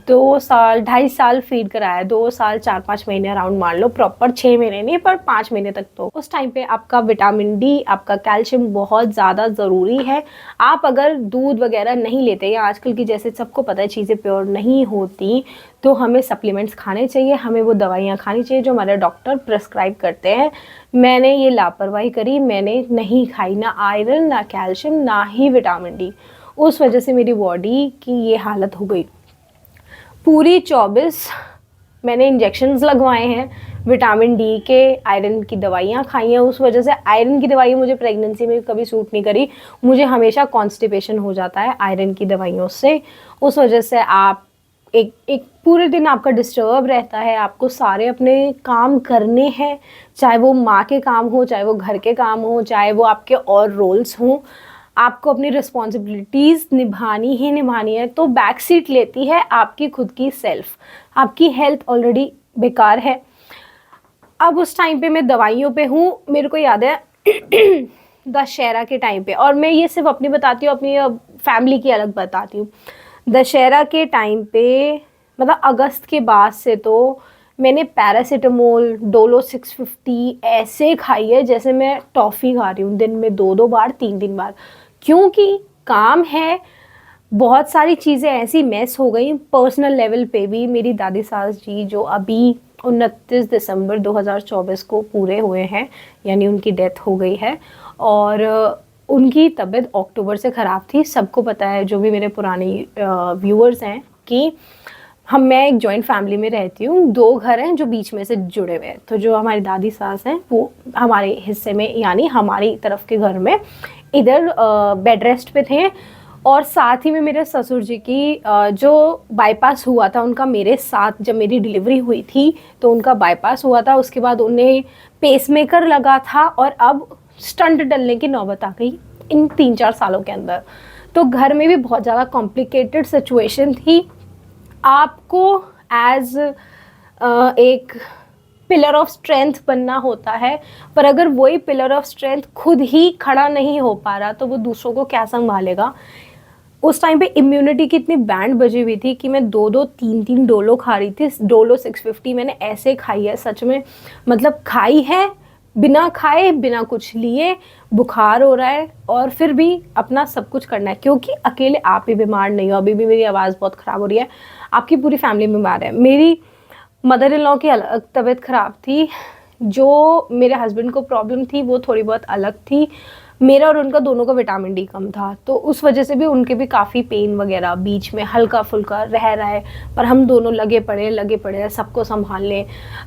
2 साल 2.5 साल फीड कराया, 2 साल 4-5 महीने अराउंड मान लो, प्रॉपर 6 महीने नहीं पर 5 महीने तक। तो उस टाइम पे आपका विटामिन डी, आपका कैल्शियम बहुत ज़्यादा ज़रूरी है। आप अगर दूध वगैरह नहीं लेते, या आजकल की जैसे सबको पता है चीज़ें प्योर नहीं होती, तो हमें सप्लीमेंट्स खाने चाहिए, हमें वो दवाइयाँ खानी चाहिए जो हमारे डॉक्टर प्रिस्क्राइब करते हैं। मैंने ये लापरवाही करी, मैंने नहीं खाई ना आयरन, ना कैल्शियम, ना ही विटामिन डी। उस वजह से मेरी बॉडी की ये हालत हो गई। पूरी 24 मैंने इंजेक्शन्स लगवाए हैं विटामिन डी के, आयरन की दवाइयाँ खाई हैं। उस वजह से आयरन की दवाइयाँ मुझे प्रेगनेंसी में कभी सूट नहीं करी, मुझे हमेशा कॉन्स्टिपेशन हो जाता है आयरन की दवाइयों से। उस वजह से आप एक पूरे दिन आपका डिस्टर्ब रहता है, आपको सारे अपने काम करने हैं, चाहे वो माँ के काम हो, चाहे वो घर के काम हो, चाहे वो आपके और रोल्स हों, आपको अपनी रिस्पॉन्सिबिलिटीज़ निभानी है। तो बैक सीट लेती है आपकी खुद की सेल्फ। आपकी हेल्थ ऑलरेडी बेकार है। अब उस टाइम पे मैं दवाइयों पे हूँ। मेरे को याद है दशहरा के टाइम पे, और मैं ये सिर्फ अपनी बताती हूँ, अपनी फैमिली की अलग बताती हूँ। दशहरा के टाइम पे, मतलब अगस्त के बाद से, तो मैंने पैरासीटामोल, डोलो 650 ऐसे खाई है जैसे मैं टॉफ़ी खा रही हूँ, दिन में 2-2 बार, 3-3 बार। क्योंकि काम है, बहुत सारी चीज़ें ऐसी मेस हो गई पर्सनल लेवल पे भी। मेरी दादी सास जी जो अभी 29 दिसंबर 2024 को पूरे हुए हैं, यानी उनकी डेथ हो गई है, और उनकी तबीयत अक्टूबर से ख़राब थी। सबको पता है, जो भी मेरे पुराने व्यूअर्स हैं, कि मैं एक जॉइंट फैमिली में रहती हूँ, 2 घर हैं जो बीच में से जुड़े हुए हैं। तो जो हमारी दादी सास हैं वो हमारे हिस्से में, यानी हमारी तरफ के घर में, इधर बेड रेस्ट पे थे। और साथ ही में मेरे ससुर जी की जो बाईपास हुआ था उनका मेरे साथ, जब मेरी डिलीवरी हुई थी तो उनका बाईपास हुआ था। उसके बाद उन्हें पेसमेकर लगा था, और अब स्टंट डलने की नौबत आ गई इन 3-4 सालों के अंदर। तो घर में भी बहुत ज़्यादा कॉम्प्लिकेटेड सिचुएशन थी। आपको एज एक पिलर ऑफ स्ट्रेंथ बनना होता है, पर अगर वही पिलर ऑफ स्ट्रेंथ खुद ही खड़ा नहीं हो पा रहा तो वो दूसरों को क्या संभालेगा। उस टाइम पे इम्यूनिटी की इतनी बैंड बजी हुई थी कि मैं 2-2, 3-3 डोलो खा रही थी। डोलो 650 मैंने ऐसे खाई है, सच में, मतलब खाई है बिना खाए, बिना कुछ लिए, बुखार हो रहा है और फिर भी अपना सब कुछ करना है, क्योंकि अकेले आप ही बीमार नहीं हो। अभी भी मेरी आवाज़ बहुत ख़राब हो रही है, आपकी पूरी फैमिली बीमार है। मेरी मदर इन लॉ की अलग तबीयत ख़राब थी, जो मेरे हस्बैंड को प्रॉब्लम थी वो थोड़ी बहुत अलग थी। मेरा और उनका दोनों का विटामिन डी कम था, तो उस वजह से भी उनके भी काफ़ी पेन वगैरह बीच में हल्का फुल्का रह रहा है। पर हम दोनों लगे पड़े सबको संभालने।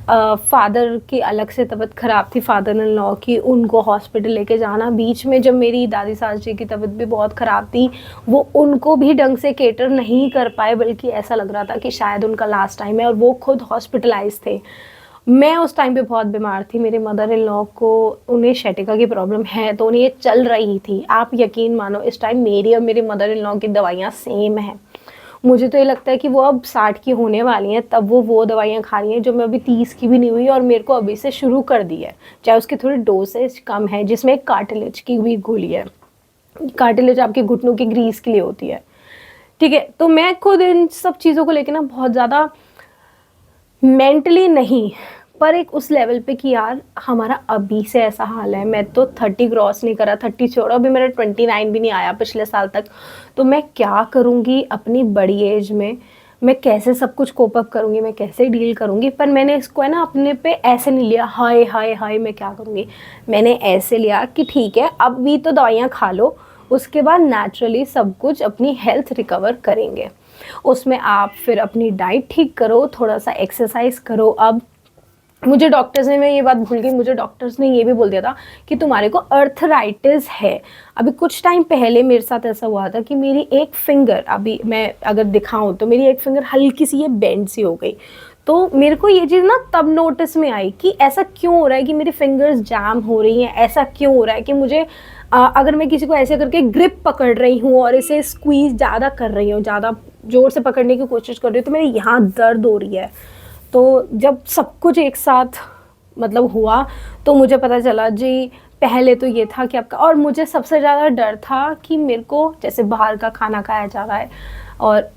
फादर की अलग से तबीयत ख़राब थी, फादर इन लॉ की, उनको हॉस्पिटल लेके जाना। बीच में जब मेरी दादी सास जी की तबीयत भी बहुत ख़राब थी, वो उनको भी ढंग से केटर नहीं कर पाए, बल्कि ऐसा लग रहा था कि शायद उनका लास्ट टाइम है, और वो खुद हॉस्पिटलाइज थे। मैं उस टाइम पे बहुत बीमार थी। मेरे मदर इन लॉ को, उन्हें शेटिका की प्रॉब्लम है, तो उन्हें ये चल रही थी। आप यकीन मानो, इस टाइम मेरी और मेरे मदर इन लॉ की दवाइयाँ सेम हैं। मुझे तो ये लगता है कि वो अब 60 की होने वाली हैं, तब वो दवाइयाँ खा रही हैं जो मैं अभी 30 की भी नहीं हुई, और मेरे को अभी से शुरू कर दी है। चाहे उसकी थोड़ी डोसेज कम है, जिसमें कार्टिलेज की भी गोली है। कार्टिलेज आपके घुटनों की ग्रीस के लिए होती है, ठीक है। तो मैं खुद इन सब चीज़ों को लेकर ना बहुत ज़्यादा मेंटली नहीं, पर एक उस लेवल पे कि यार हमारा अभी से ऐसा हाल है। मैं तो 30 क्रॉस नहीं करा, 30 छोड़ो, अभी मेरा 29 भी नहीं आया पिछले साल तक। तो मैं क्या करूँगी अपनी बड़ी एज में, मैं कैसे सब कुछ कोप अप करूँगी, मैं कैसे डील करूँगी। पर मैंने इसको है ना अपने पे ऐसे नहीं लिया हाय हाय हाय मैं क्या करूँगी। मैंने ऐसे लिया कि ठीक है, अब भी तो दवाइयाँ खा लो, उसके बाद नेचुरली सब कुछ अपनी हेल्थ रिकवर करेंगे। उसमें आप फिर अपनी डाइट ठीक करो, थोड़ा सा एक्सरसाइज करो। अब मुझे डॉक्टर्स ने, मैं ये बात भूल गई, मुझे डॉक्टर्स ने ये भी बोल दिया था कि तुम्हारे को अर्थराइटिस है। अभी कुछ टाइम पहले मेरे साथ ऐसा हुआ था कि मेरी एक फिंगर, अभी मैं अगर दिखाऊं तो मेरी एक फिंगर हल्की सी ये बेंड सी हो गई। तो मेरे को ये चीज़ ना तब नोटिस में आई कि ऐसा क्यों हो रहा है कि मेरी फिंगर्स जैम हो रही हैं। ऐसा क्यों हो रहा है कि मुझे अगर मैं किसी को ऐसे करके ग्रिप पकड़ रही हूँ और इसे स्क्वीज़ ज़्यादा कर रही हूँ, ज़्यादा ज़ोर से पकड़ने की कोशिश कर रही हूँ, तो मेरे यहाँ दर्द हो रही है। तो जब सब कुछ एक साथ मतलब हुआ, तो मुझे पता चला जी, पहले तो ये था कि आपका, और मुझे सबसे ज़्यादा डर था कि मेरे को जैसे बाहर का खाना खाया जा रहा है और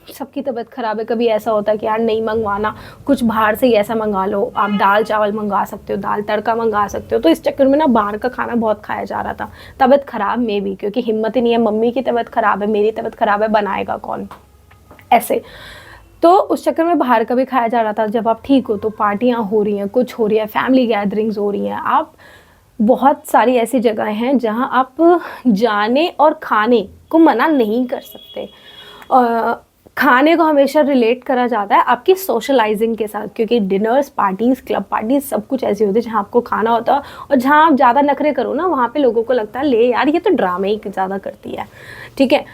सबकी तबीयत ख़राब है, कभी ऐसा होता है कि यार नहीं मंगवाना, कुछ बाहर से ही ऐसा मंगा लो, आप दाल चावल मंगा सकते हो, दाल तड़का मंगा सकते हो। तो इस चक्कर में ना बाहर का खाना बहुत खाया जा रहा था। तबीयत ख़राब में भी, क्योंकि हिम्मत ही नहीं है, मम्मी की तबीयत ख़राब है, मेरी तबीयत ख़राब है, बनाएगा कौन ऐसे। तो उस चक्कर में बाहर का भी खाया जा रहा था। जब आप ठीक हो तो पार्टियाँ हो रही हैं, कुछ हो रही है, फैमिली गैदरिंग्स हो रही हैं। आप बहुत सारी ऐसी जगह हैं जहाँ आप जाने और खाने को मना नहीं कर सकते। खाने को हमेशा रिलेट करा जाता है आपकी सोशलाइजिंग के साथ, क्योंकि डिनर्स, पार्टीज़, क्लब पार्टीज़ सब कुछ ऐसी होती है जहाँ आपको खाना होता है, और जहाँ आप ज़्यादा नखरे करो ना, वहाँ पे लोगों को लगता है ले यार ये तो ड्रामे ही ज़्यादा करती है, ठीक है।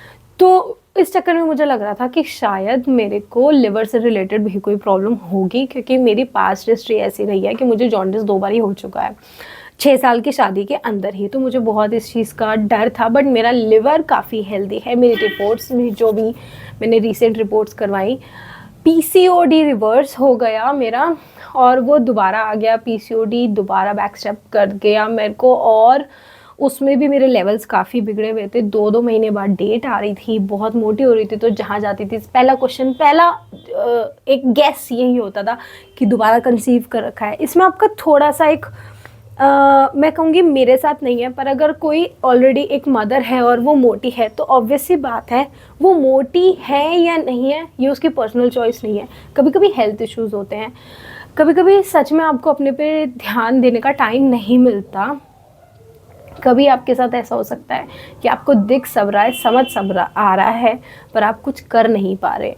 तो इस चक्कर में मुझे लग रहा था कि शायद मेरे को लिवर से रिलेटेड भी कोई प्रॉब्लम होगी, क्योंकि मेरी पास्ट हिस्ट्री ऐसी रही है कि मुझे जॉन्डिस 2 बार ही हो चुका है 6 साल की शादी के अंदर ही। तो मुझे बहुत इस चीज़ का डर था, बट मेरा लिवर काफ़ी हेल्दी है। मेरी रिपोर्ट्स में जो भी मैंने रिसेंट रिपोर्ट्स करवाई, पीसीओडी रिवर्स हो गया मेरा, और वो दोबारा आ गया, पीसीओडी दोबारा बैक स्टेप कर गया मेरे को, और उसमें भी मेरे लेवल्स काफ़ी बिगड़े हुए थे। 2-2 महीने बाद डेट आ रही थी, बहुत मोटी हो रही थी। तो जहाँ जाती थी पहला क्वेश्चन, पहला एक गैस यही होता था कि दोबारा कंसीव कर रखा है। इसमें आपका थोड़ा सा एक मैं कहूँगी मेरे साथ नहीं है, पर अगर कोई ऑलरेडी एक मदर है और वो मोटी है, तो ऑब्वियस सी बात है वो मोटी है या नहीं है ये उसकी पर्सनल चॉइस नहीं है। कभी कभी हेल्थ इश्यूज़ होते हैं, कभी कभी सच में आपको अपने पे ध्यान देने का टाइम नहीं मिलता। कभी आपके साथ ऐसा हो सकता है कि आपको दिख सब रहा है, समझ सब आ रहा है, पर आप कुछ कर नहीं पा रहे।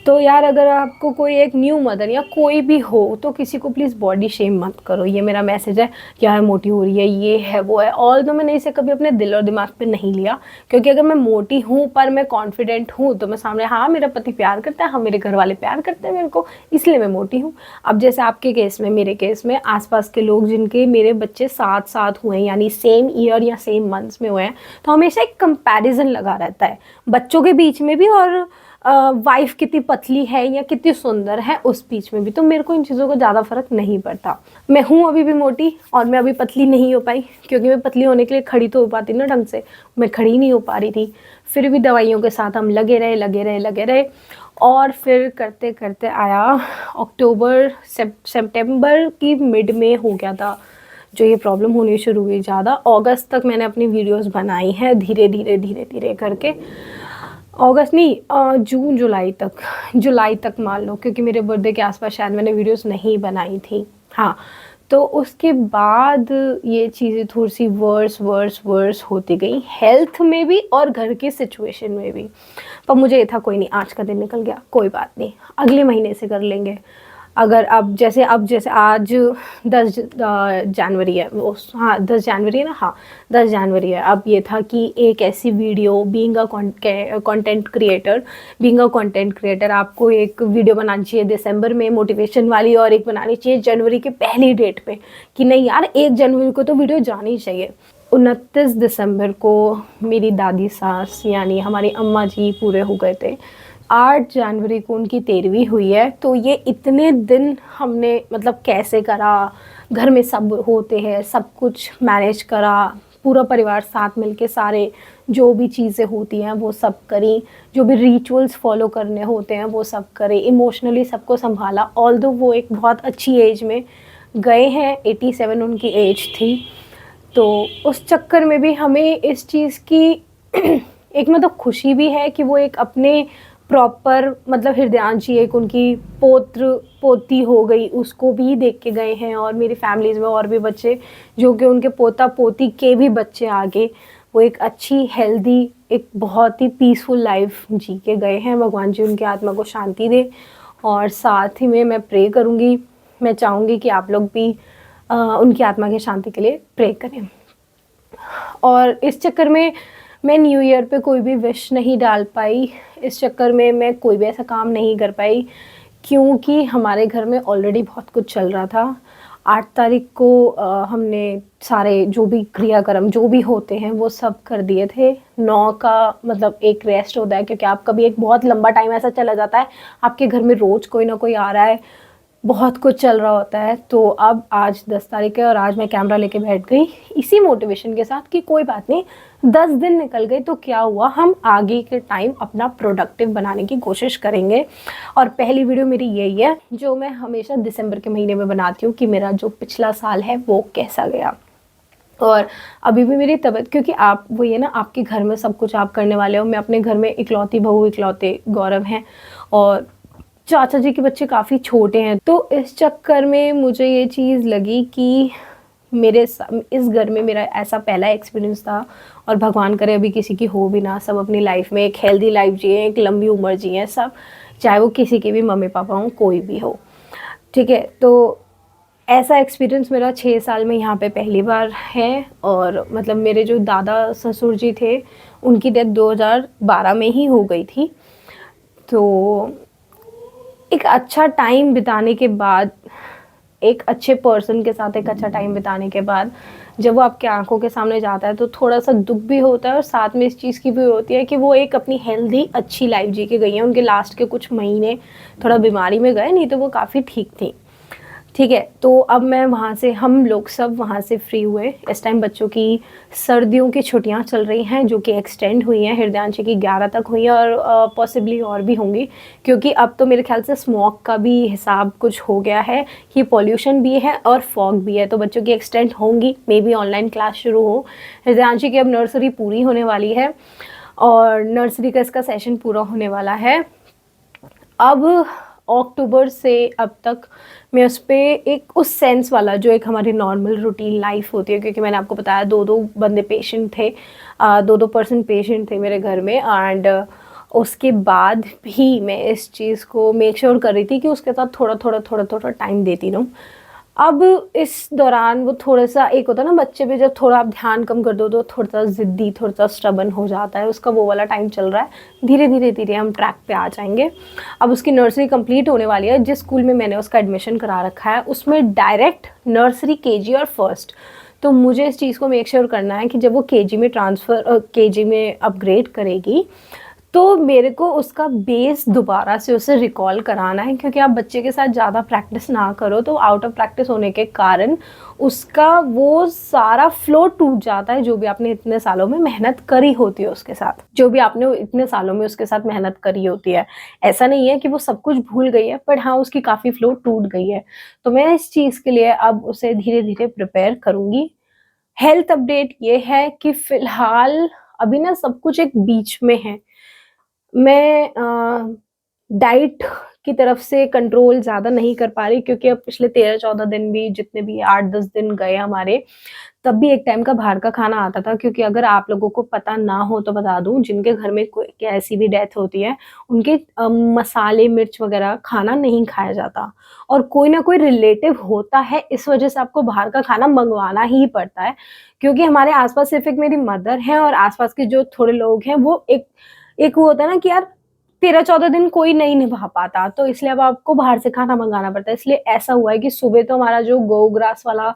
तो यार अगर आपको कोई एक न्यू मदर या कोई भी हो, तो किसी को प्लीज़ बॉडी शेम मत करो, ये मेरा मैसेज है। यार मोटी हो रही है, ये है वो है, ऑल तो मैंने इसे कभी अपने दिल और दिमाग पे नहीं लिया, क्योंकि अगर मैं मोटी हूँ पर मैं कॉन्फिडेंट हूँ, तो मैं सामने, हाँ मेरा पति प्यार करता है, हाँ मेरे घर वाले प्यार करते हैं मेरे को, इसलिए मैं मोटी हूँ। अब जैसे आपके केस में, मेरे केस में, आसपास के लोग जिनके मेरे बच्चे साथ साथ हुए हैं, यानी सेम ईयर या सेम मंथ्स में हुए हैं, तो हमेशा एक कंपैरिजन लगा रहता है बच्चों के बीच में भी, और वाइफ कितनी पतली है या कितनी सुंदर है उस बीच में भी। तो मेरे को इन चीज़ों का ज़्यादा फ़र्क नहीं पड़ता। मैं हूँ अभी भी मोटी, और मैं अभी पतली नहीं हो पाई, क्योंकि मैं पतली होने के लिए खड़ी तो हो पाती ना ढंग से, मैं खड़ी नहीं हो पा रही थी। फिर भी दवाइयों के साथ हम लगे रहे, और फिर करते करते आया अक्टूबर, सितंबर की मिड में हो गया था जो ये प्रॉब्लम होनी शुरू हुई ज़्यादा। अगस्त तक मैंने अपनी वीडियोस बनाई हैं धीरे धीरे करके, अगस्त नहीं, जून जुलाई तक मान लो, क्योंकि मेरे बर्थडे के आसपास शायद मैंने वीडियोस नहीं बनाई थी। हाँ, तो उसके बाद ये चीज़ें थोड़ी-सी वर्स होती गई, हेल्थ में भी और घर की सिचुएशन में भी। पर मुझे ये था कोई नहीं, आज का दिन निकल गया, कोई बात नहीं, अगले महीने से कर लेंगे। अगर अब जैसे आज 10 जनवरी है, वो हाँ 10 जनवरी है ना, हाँ 10 जनवरी है। अब ये था कि एक ऐसी video, being a content creator आपको एक वीडियो बनानी चाहिए दिसंबर में मोटिवेशन वाली, और एक बनानी चाहिए जनवरी के पहली डेट पे, कि नहीं यार 1 जनवरी को तो वीडियो जानी चाहिए। 29 दिसंबर को मेरी दादी सास यानी हमारी अम्मा जी पूरे हो गए थे। 8 जनवरी को उनकी 13वीं हुई है। तो ये इतने दिन हमने मतलब कैसे करा, घर में सब होते हैं, सब कुछ मैनेज करा, पूरा परिवार साथ मिलके सारे जो भी चीज़ें होती हैं वो सब करी, जो भी रिचुअल्स फॉलो करने होते हैं वो सब करे, इमोशनली सबको संभाला। ऑल्दो वो एक बहुत अच्छी एज में गए हैं, 87 उनकी एज थी। तो उस चक्कर में भी हमें इस चीज़ की एक मतलब खुशी भी है कि वो एक अपने प्रॉपर मतलब हृदयांशी एक उनकी पोत्र पोती हो गई, उसको भी देख के गए हैं। और मेरी फैमिलीज़ में और भी बच्चे जो कि उनके पोता पोती के भी बच्चे आगे, वो एक अच्छी हेल्दी एक बहुत ही पीसफुल लाइफ जी के गए हैं। भगवान जी उनकी आत्मा को शांति दे। और साथ ही में मैं प्रे करूँगी, मैं चाहूँगी कि आप लोग भी उनकी आत्मा की शांति के लिए प्रे करें। और इस चक्कर में मैं न्यू ईयर पे कोई भी विश नहीं डाल पाई, इस चक्कर में मैं कोई भी ऐसा काम नहीं कर पाई, क्योंकि हमारे घर में ऑलरेडी बहुत कुछ चल रहा था। 8 तारीख को हमने सारे जो भी क्रियाक्रम जो भी होते हैं वो सब कर दिए थे। 9 का मतलब एक रेस्ट होता है, क्योंकि आप कभी एक बहुत लंबा टाइम ऐसा चला जाता है, आपके घर में रोज़ कोई ना कोई आ रहा है, बहुत कुछ चल रहा होता है। तो अब आज 10 तारीख है और आज मैं कैमरा लेके बैठ गई इसी मोटिवेशन के साथ कि कोई बात नहीं, 10 दिन निकल गए तो क्या हुआ, हम आगे के टाइम अपना प्रोडक्टिव बनाने की कोशिश करेंगे। और पहली वीडियो मेरी यही है जो मैं हमेशा दिसंबर के महीने में बनाती हूँ कि मेरा जो पिछला साल है वो कैसा गया। और अभी भी मेरी तबीयत, क्योंकि आप वो ये ना आपके घर में सब कुछ आप करने वाले हो, मैं अपने घर में इकलौती बहू, इकलौते गौरव हैं, और चाचा जी के बच्चे काफ़ी छोटे हैं। तो इस चक्कर में मुझे ये चीज़ लगी कि इस घर में मेरा ऐसा पहला एक्सपीरियंस था, और भगवान करे अभी किसी की हो भी ना, सब अपनी लाइफ में एक हेल्दी लाइफ जिए, एक लंबी उम्र जिए सब, चाहे वो किसी के भी मम्मी पापा हों, कोई भी हो, ठीक है। तो ऐसा एक्सपीरियंस मेरा 6 साल में यहाँ पे पहली बार है। और मतलब मेरे जो दादा ससुर जी थे उनकी डेथ 2012 में ही हो गई थी। तो एक अच्छा टाइम बिताने के बाद, एक अच्छे पर्सन के साथ एक अच्छा टाइम बिताने के बाद जब वो आपके आंखों के सामने जाता है तो थोड़ा सा दुख भी होता है, और साथ में इस चीज़ की भी होती है कि वो एक अपनी हेल्दी अच्छी लाइफ जी के गई हैं। उनके लास्ट के कुछ महीने थोड़ा बीमारी में गए, नहीं तो वो काफ़ी ठीक थी, ठीक है। तो अब मैं वहाँ से, हम लोग सब वहाँ से फ्री हुए। इस टाइम बच्चों की सर्दियों की छुट्टियाँ चल रही हैं जो कि एक्सटेंड हुई हैं, हृदयांशी की 11 तक हुई हैं, और पॉसिबली और भी होंगी, क्योंकि अब तो मेरे ख्याल से स्मॉग का भी हिसाब कुछ हो गया है कि पॉल्यूशन भी है और फॉग भी है, तो बच्चों की एक्सटेंड होंगी, मे बी ऑनलाइन क्लास शुरू हो। हृदयांशी की अब नर्सरी पूरी होने वाली है और नर्सरी का इसका सेशन पूरा होने वाला है। अब अक्टूबर से अब तक मैं उस पर एक उस सेंस वाला जो एक हमारी नॉर्मल रूटीन लाइफ होती है, क्योंकि मैंने आपको बताया 2-2 बंदे पेशेंट थे, 2-2 पर्सन पेशेंट थे मेरे घर में, एंड उसके बाद भी मैं इस चीज़ को मेक श्योर कर रही थी कि उसके साथ थोड़ा टाइम देती रहूँ। अब इस दौरान वो थोड़ा-सा एक होता है ना, बच्चे पे जब थोड़ा आप ध्यान कम कर दो तो थोड़ा-सा ज़िद्दी, थोड़ा-सा स्टबर्न हो जाता है, उसका वो वाला टाइम चल रहा है। धीरे-धीरे हम ट्रैक पे आ जाएँगे। अब उसकी नर्सरी कंप्लीट होने वाली है, जिस स्कूल में मैंने उसका एडमिशन करा रखा है उसमें डायरेक्ट नर्सरी, केजी और फर्स्ट। तो मुझे इस चीज़ को मेक श्योर करना है कि जब वो केजी में अपग्रेड करेगी तो मेरे को उसका बेस दोबारा से उसे रिकॉल कराना है, क्योंकि आप बच्चे के साथ ज़्यादा प्रैक्टिस ना करो तो आउट ऑफ प्रैक्टिस होने के कारण उसका वो सारा फ्लो टूट जाता है, जो भी आपने इतने सालों में मेहनत करी होती है उसके साथ, जो भी आपने इतने सालों में उसके साथ मेहनत करी होती है। ऐसा नहीं है कि वो सब कुछ भूल गई है, बट हाँ उसकी काफ़ी फ्लो टूट गई है। तो मैं इस चीज़ के लिए अब उसे धीरे-धीरे प्रिपेयर करूँगी। हेल्थ अपडेट ये है कि फ़िलहाल अभी ना सब कुछ एक बीच में है। मैं डाइट की तरफ से कंट्रोल ज़्यादा नहीं कर पा रही, क्योंकि अब पिछले 13-14 दिन भी, जितने भी 8-10 दिन गए हमारे, तब भी एक टाइम का बाहर का खाना आता था। क्योंकि अगर आप लोगों को पता ना हो तो बता दूँ, जिनके घर में कोई ऐसी भी डेथ होती है, उनके मसाले, मिर्च वग़ैरह खाना नहीं खाया जाता, और कोई ना कोई रिलेटिव होता है, इस वज़ह से आपको बाहर का खाना मँगवाना ही पड़ता है। क्योंकि हमारे आस-पास सिर्फ़ एक मेरी मदर हैं, और आस-पास के जो थोड़े लोग हैं, वो एक एक वो होता है ना कि यार 13-14 दिन कोई नहीं निभा पाता, तो इसलिए अब आपको बाहर से खाना मँगाना पड़ता है। इसलिए ऐसा हुआ है कि सुबह तो हमारा जो गौ ग्रास वाला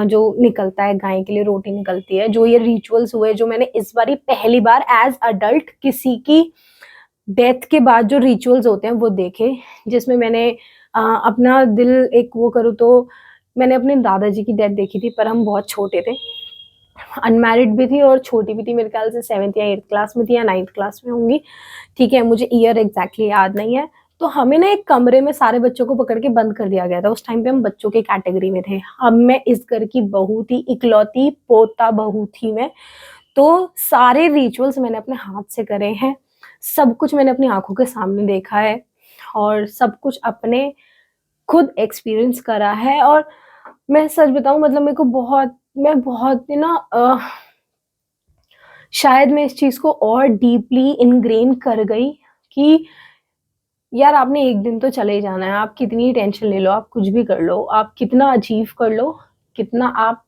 जो निकलता है, गाय के लिए रोटी निकलती है, जो ये रिचुअल्स हुए, जो मैंने इस बारी पहली बार एज़ अडल्ट किसी की डेथ के बाद जो रिचुअल्स होते हैं वो देखे, जिसमें मैंने अपना दिल एक वो करूँ तो मैंने अपने दादाजी की डेथ देखी थी, पर हम बहुत छोटे थे। अनमैरिड भी थी और छोटी भी थी, मेरे ख्याल से 7th या 8th क्लास में थी या 9th क्लास में होंगी, ठीक है? मुझे ईयर एग्ज़ैक्टली याद नहीं है। तो हमें ना एक कमरे में सारे बच्चों को पकड़ के बंद कर दिया गया था, उस टाइम पे हम बच्चों की कैटेगरी में थे। अब मैं इस घर की बहू थी, इकलौती पोता बहू थी मैं, तो सारे रिचुअल्स मैंने अपने हाथ से करे हैं, सब कुछ मैंने अपनी आँखों के सामने देखा है, और सब कुछ अपने खुद एक्सपीरियंस करा है। और मैं सच बताऊँ, मतलब मेरे को बहुत, मैं बहुत ही ना शायद मैं इस चीज़ को और डीपली इनग्रेन कर गई कि यार आपने एक दिन तो चले ही जाना है, आप कितनी टेंशन ले लो, आप कुछ भी कर लो, आप कितना अचीव कर लो, कितना आप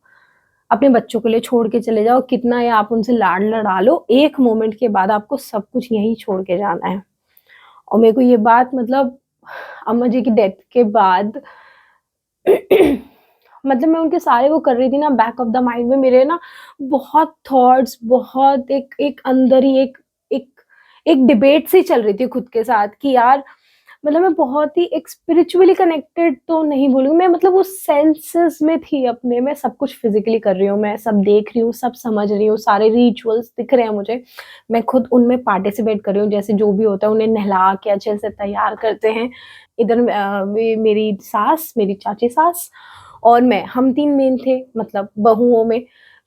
अपने बच्चों के लिए छोड़ के चले जाओ, कितना या आप उनसे लाड लड़ा लो, एक मोमेंट के बाद आपको सब कुछ यहीं छोड़ के जाना है। और मेरे को ये बात, मतलब अम्मा जी की डेथ के बाद मतलब मैं उनके सारे वो कर रही थी ना, बैक ऑफ द माइंड में मेरे ना बहुत थॉट्स, बहुत एक एक अंदर ही एक एक डिबेट सी चल रही थी खुद के साथ कि यार, मतलब मैं बहुत ही एक स्पिरिचुअली कनेक्टेड तो नहीं बोलूँगी मैं, मतलब उस सेंसेस में थी अपने, मैं सब कुछ फिज़िकली कर रही हूँ, मैं सब देख रही हूँ, सब समझ रही हूँ, सारे रिचुअल्स दिख रहे हैं मुझे। मैं खुद उनमें पार्टिसिपेट कर रही हूँ, जैसे जो भी होता है उन्हें नहला के अच्छे से तैयार करते हैं। इधर मेरी सास, मेरी चाची सास और मैं, हम 3 मेन थे, मतलब बहुओं में।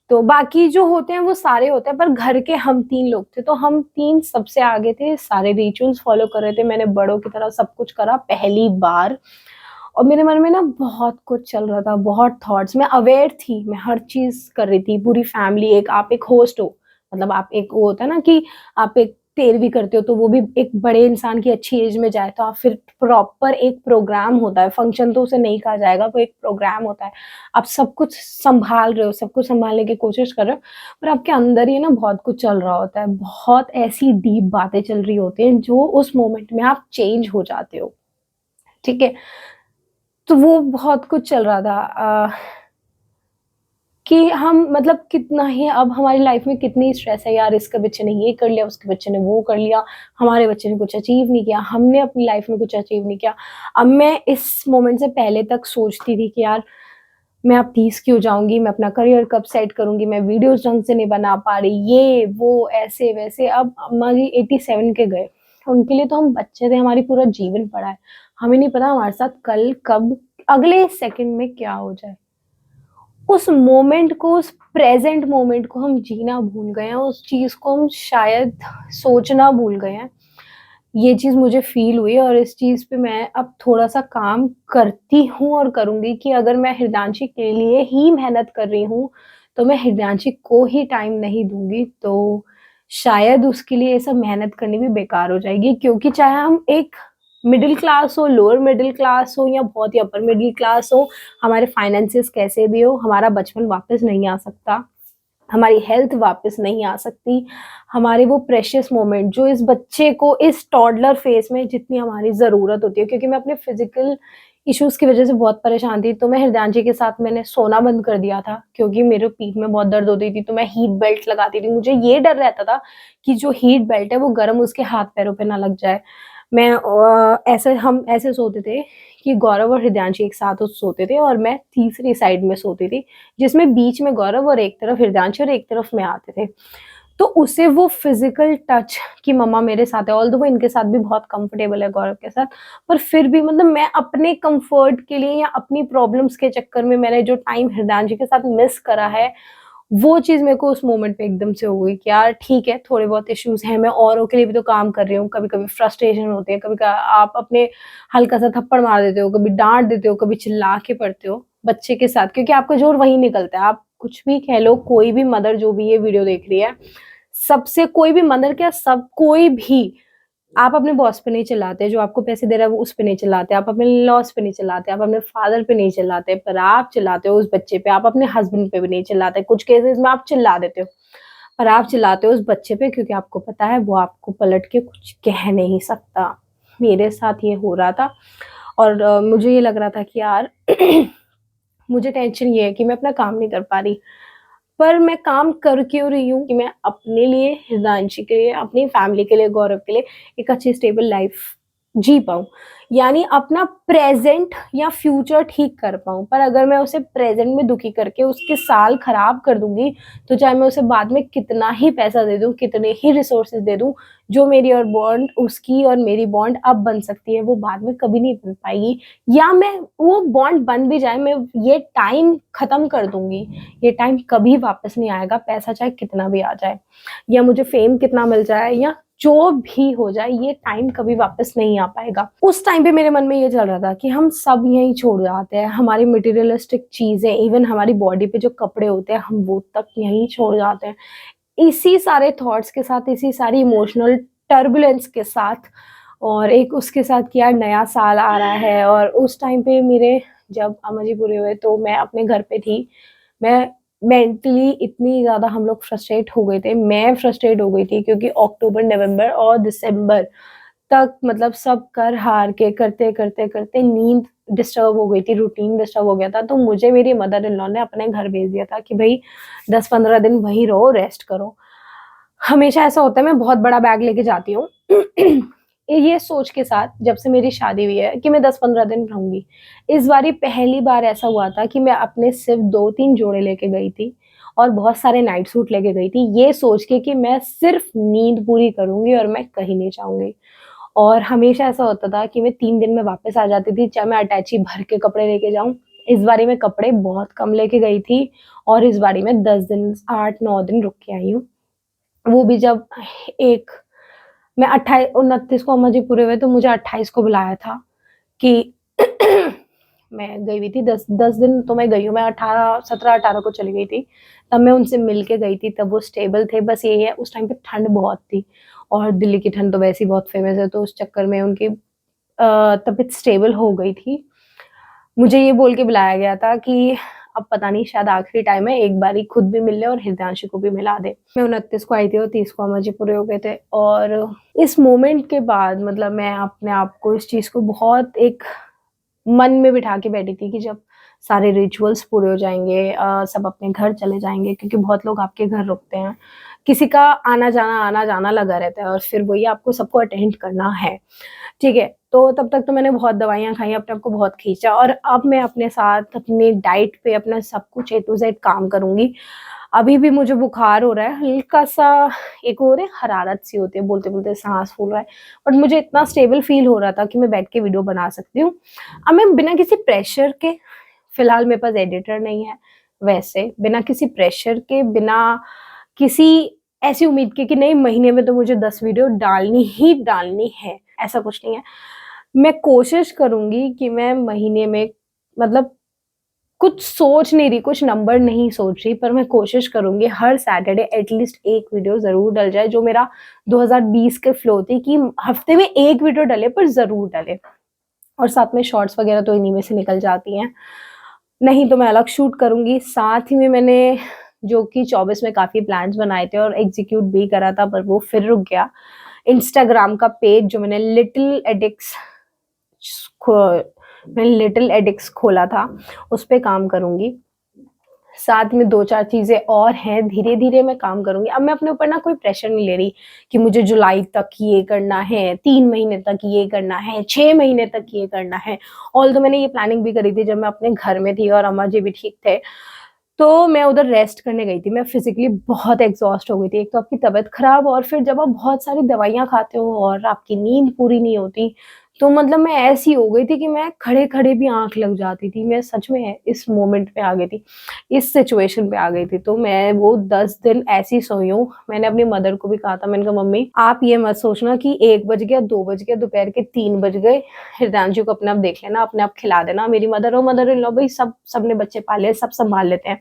तो बाकी जो होते हैं वो सारे होते हैं, पर घर के हम 3 लोग थे, तो हम 3 सबसे आगे थे, सारे रिचुअल्स फ़ॉलो कर रहे थे। मैंने बड़ों की तरह सब कुछ करा पहली बार, और मेरे मन में ना बहुत कुछ चल रहा था, बहुत थॉट्स, मैं अवेयर थी, मैं हर चीज़ कर रही थी, पूरी फैमिली, एक आप एक होस्ट हो, मतलब आप एक वो होता है ना कि आप एक तेरहवीं करते हो, तो वो भी एक बड़े इंसान की अच्छी एज में जाए, तो आप फिर प्रॉपर एक प्रोग्राम होता है, फंक्शन तो उसे नहीं कहा जाएगा, वो एक प्रोग्राम होता है। आप सब कुछ सँभाल रहे हो, सब कुछ सँभालने की कोशिश कर रहे हो, पर आपके अंदर ही ना बहुत कुछ चल रहा होता है, बहुत ऐसी डीप बातें चल रही होती हैं, जो उस मोमेंट में आप चेंज हो जाते हो, ठीक है? तो वो बहुत कुछ चल रहा था कि हम, मतलब कितना ही अब हमारी लाइफ में कितनी स्ट्रेस है, यार इसके बच्चे ने ये कर लिया, उसके बच्चे ने वो कर लिया, हमारे बच्चे ने कुछ अचीव नहीं किया, हमने अपनी लाइफ में कुछ अचीव नहीं किया। अब मैं इस मोमेंट से पहले तक सोचती थी कि यार मैं अब 30 की हो जाऊँगी, मैं अपना करियर कब सेट करूँगी, मैं वीडियोज़ ढंग से नहीं बना पा रही, ये वो ऐसे-वैसे। अब अम्मा जी 87 के गए, उनके लिए तो हम बच्चे थे, हमारी पूरा जीवन पड़ा है। हमें नहीं पता हमारे साथ कल, कब, अगले सेकंड में क्या हो जाए। उस मोमेंट को, उस प्रेज़ेंट मोमेंट को हम जीना भूल गए हैं, उस चीज़ को हम शायद सोचना भूल गए हैं। ये चीज़ मुझे फ़ील हुई, और इस चीज़ पे मैं अब थोड़ा-सा काम करती हूँ और करूँगी कि अगर मैं हृदयांशी के लिए ही मेहनत कर रही हूँ, तो मैं हृदयांशी को ही टाइम नहीं दूँगी, तो शायद उसके लिए ये सब मेहनत करनी भी बेकार हो जाएगी, क्योंकि चाहे हम एक मिडल क्लास हो, लोअर मिडल क्लास हो या बहुत ही अपर मिडल क्लास हो, हमारे फाइनेंसेस कैसे भी हो, हमारा बचपन वापस नहीं आ सकता। हमारी हेल्थ वापस नहीं आ सकती, हमारे वो प्रेशियस मोमेंट जो इस बच्चे को इस टॉडलर फेज़ में जितनी हमारी ज़रूरत होती है, क्योंकि मैं अपने फिज़िकल इश्यूज़ की वज़ह से बहुत परेशान थी, तो मैं हृदयांशी के साथ मैंने सोना बंद कर दिया था, क्योंकि मेरे पीठ में बहुत दर्द होती थी, तो मैं हीट बेल्ट लगाती थी। मुझे ये डर रहता था कि जो हीट बेल्ट है वो गरम उसके हाथ-पैरों पे ना लग जाए। मैं ऐसे हम ऐसे सोते थे कि गौरव और हृदयांशी एक साथ सोते थे, और मैं तीसरी साइड में सोती थी, जिसमें बीच में गौरव और एक तरफ हृदयांशी और एक तरफ मैं आते थे। तो उसे वो फ़िज़िकल टच कि मम्मा मेरे साथ है, ऑल्दो वो इनके साथ भी बहुत कंफ़र्टेबल है गौरव के साथ, पर फिर भी मतलब मैं अपने कम्फ़र्ट के लिए या अपनी प्रॉब्लम्स के चक्कर में मैंने जो टाइम हृदयांशी के साथ मिस करा है, वो चीज़ मेरे को उस मोमेंट पे एकदम से हो गई कि यार ठीक है, थोड़े बहुत इश्यूज़ हैं, मैं औरों के लिए भी तो काम कर रही हूँ। कभी-कभी फ्रस्ट्रेशन होती है, कभी क आप अपने हल्का-सा थप्पड़ मार देते हो, कभी डाँट देते हो, कभी चिल्ला के पड़ते हो बच्चे के साथ, क्योंकि आपका ज़ोर वहीं निकलता है। आप कुछ भी कह लो, कोई भी मदर जो भी ये वीडियो देख रही है, सबसे कोई भी मदर क्या, सब कोई भी, आप अपने बॉस पे नहीं चिल्लाते, जो आपको पैसे दे रहा है वो उस पे नहीं चिल्लाते, आप अपने इन-लॉज़ पे नहीं चिल्लाते, आप अपने फादर पे नहीं चिल्लाते, पर आप चिल्लाते हो उस बच्चे पे, आप अपने हस्बैंड पे भी नहीं चिल्लाते, कुछ केसेज़ में आप चिल्ला देते हो, पर आप चिल्लाते हो उस बच्चे पे क्योंकि आपको पता है वो आपको पलट के कुछ कह नहीं सकता। मेरे साथ ये हो रहा था और मुझे ये लग रहा था कि यार मुझे टेंशन ये है कि मैं अपना काम नहीं कर पा रही। पर मैं काम कर क्यों रही हूँ कि मैं अपने लिए, हिमांशी के लिए, अपनी फैमिली के लिए, गौरव के लिए एक अच्छी स्टेबल लाइफ जी पाऊँ। यानी अपना प्रेज़ेंट या फ्यूचर ठीक कर पाऊँ। पर अगर मैं उसे प्रेज़ेंट में दुखी करके उसके साल खराब कर दूँगी, तो चाहे मैं उसे बाद में कितना ही पैसा दे दूँ, कितने ही रिसोर्सेज़ दे दूँ, जो मेरी और बॉन्ड, उसकी और मेरी बॉन्ड अब बन सकती है, वो बाद में कभी नहीं बन पाएगी। या मैं वो बॉन्ड बन भी जाए, मैं ये टाइम खत्म कर दूँगी। ये टाइम कभी वापस नहीं आएगा, पैसा चाहे कितना भी आ जाए या मुझे फेम कितना मिल जाए या जो भी हो जाए, ये टाइम कभी वापस नहीं आ पाएगा। उस टाइम पे मेरे मन में ये चल रहा था कि हम सब यहीं छोड़ जाते हैं, हमारी मटेरियलिस्टिक चीज़ें, इवन हमारी बॉडी पे जो कपड़े होते हैं, हम वो तक यहीं छोड़ जाते हैं। इसी सारे थॉट्स के साथ, इसी सारी इमोशनल टर्बुलेंस के साथ और एक उसके साथ कि यार नया साल आ रहा है और उस टाइम पे मेरे जब अम्मा जी पूरे हुए तो मैं अपने घर पे थी। मैं मेंटली इतनी ज़्यादा हम लोग फ्रस्ट्रेट हो गए थे, मैं फ्रस्ट्रेट हो गई थी क्योंकि अक्टूबर, नवंबर और दिसंबर तक मतलब सब कर हार के करते-करते नींद डिस्टर्ब हो गई थी, रूटीन डिस्टर्ब हो गया था। तो मुझे मेरी मदर इन लॉ ने अपने घर भेज दिया था कि भई 10-15 दिन वहीं रहो, रेस्ट करो। हमेशा ऐसा होता है मैं बहुत बड़ा बैग लेके जाती हूँ। ये सोच के साथ जब से मेरी शादी हुई है कि मैं 10-15 दिन रहूँगी। इस बारी पहली बार ऐसा हुआ था कि मैं अपने सिर्फ़ 2-3 जोड़े लेके गई थी और बहुत सारे नाइट सूट लेके गई थी, ये सोच के कि मैं सिर्फ़ नींद पूरी करूँगी और मैं कहीं नहीं जाऊँगी। और हमेशा ऐसा होता था कि मैं 3 दिन में वापस आ जाती थी, चाहे मैं अटैची भर के कपड़े लेके जाऊँ। इस बारी मैं कपड़े बहुत कम लेके गई थी और इस बारी मैं 10 दिन 8-9 दिन रुक के आई हूँ। वो भी जब एक मैं 29 को अम्मा जी पूरे हुए तो मुझे 28 को बुलाया था कि मैं गई हुई थी 10 दिन तो मैं गई हूँ, मैं 18 17-18 को चली गई थी। तब मैं उनसे मिल के गई थी, तब वो स्टेबल थे, बस यही है उस टाइम पे ठंड बहुत थी और दिल्ली की ठंड तो वैसे ही बहुत फ़ेमस है, तो उस चक्कर में उनकी तबीयत स्टेबल हो गई थी। मुझे ये बोल के बुलाया गया था कि अब पता नहीं शायद आखिरी टाइम है, एक बारी खुद भी मिल ले और हृदयांशी को भी मिला दे। मैं 29 को आई थी और 30 को अम्मा जी पूरे हो गए थे और इस मोमेंट के बाद मतलब मैं अपने आप को इस चीज़ को बहुत एक मन में बिठा के बैठी थी कि जब सारे रिचुअल्स पूरे हो जाएँगे सब अपने घर चले जाएँगे क्योंकि बहुत लोग आपके घर रुकते हैं। किसी का आना-जाना लगा रहता है और फिर वही आपको सबको अटेंड करना है। ठीक है, तो तब तक तो मैंने बहुत दवाइयाँ खाई, अपने आप को बहुत खींचा और अब मैं अपने साथ अपनी डाइट पे अपना सब कुछ ए टू ज़ेड काम करूँगी। अभी भी मुझे बुखार हो रहा है, हल्का-सा एक वो नहीं हरारत-सी होती है, बोलते-बोलते साँस फूल रहा है, बट मुझे इतना स्टेबल फ़ील हो रहा था कि मैं बैठ के वीडियो बना सकती हूँ। अब मैं बिना किसी प्रेशर के फिलहाल मेरे पास एडिटर नहीं है, वैसे बिना किसी प्रेशर के, बिना किसी ऐसी उम्मीद के कि नहीं महीने में तो मुझे 10 वीडियो डालनी ही डालनी है, ऐसा कुछ नहीं है। मैं कोशिश करूँगी कि मैं महीने में मतलब कुछ सोच नहीं रही, कुछ नंबर नहीं सोच रही, पर मैं कोशिश करूँगी हर सैटरडे एटलीस्ट 1 वीडियो ज़रूर डल जाए, जो मेरा 2020 के फ्लो थी कि हफ्ते में 1 वीडियो डले पर ज़रूर डले और साथ में शॉर्ट्स वगैरह तो इन्हीं में से निकल जाती हैं। नहीं तो मैं अलग शूट करूँगी, साथ ही में मैंने जो कि 24 में काफ़ी प्लान्स बनाए थे और एग्ज़ीक्यूट भी करा था पर वो फिर रुक गया। इंस्टाग्राम का पेज जो खो मैंने लिटिल एडिक्स खोला था, उस पे काम करूँगी। साथ में 2-4 चीज़ें और हैं, धीरे-धीरे मैं काम करूँगी। अब मैं अपने ऊपर ना कोई प्रेशर नहीं ले रही कि मुझे जुलाई तक ये करना है, 3 महीने तक ये करना है, 6 महीने तक ये करना है। ऑल्दो मैंने ये प्लानिंग भी करी थी जब मैं अपने घर में थी और अम्मा जी भी ठीक थे। तो मैं उधर रेस्ट करने गई थी। मैं फिज़िकली बहुत एग्ज़ॉस्ट हो गई थी। एक तो आपकी तबीयत ख़राब और फिर जब आप बहुत सारी दवाइयाँ खाते हो और आपकी नींद पूरी नहीं होती, तो मतलब मैं ऐसी हो गई थी कि मैं खड़े-खड़े भी आँख लग जाती थी। मैं सच में इस मोमेंट पे आ गई थी, इस सिचुएशन पे आ गई थी। तो मैं वो 10 दिन ऐसी सोई हूँ। मैंने अपनी मदर को भी कहा था, मैंने कहा मम्मी आप ये मत सोचना कि 1 बज गया, 2 बज गया, दोपहर के 3 बज गए, हिरदांशु को अपने आप देख लेना, अपने आप खिला देना। मेरी मदर और मदर इन लॉ भई सबने बच्चे पाले हैं, सब सँभाल लेते हैं।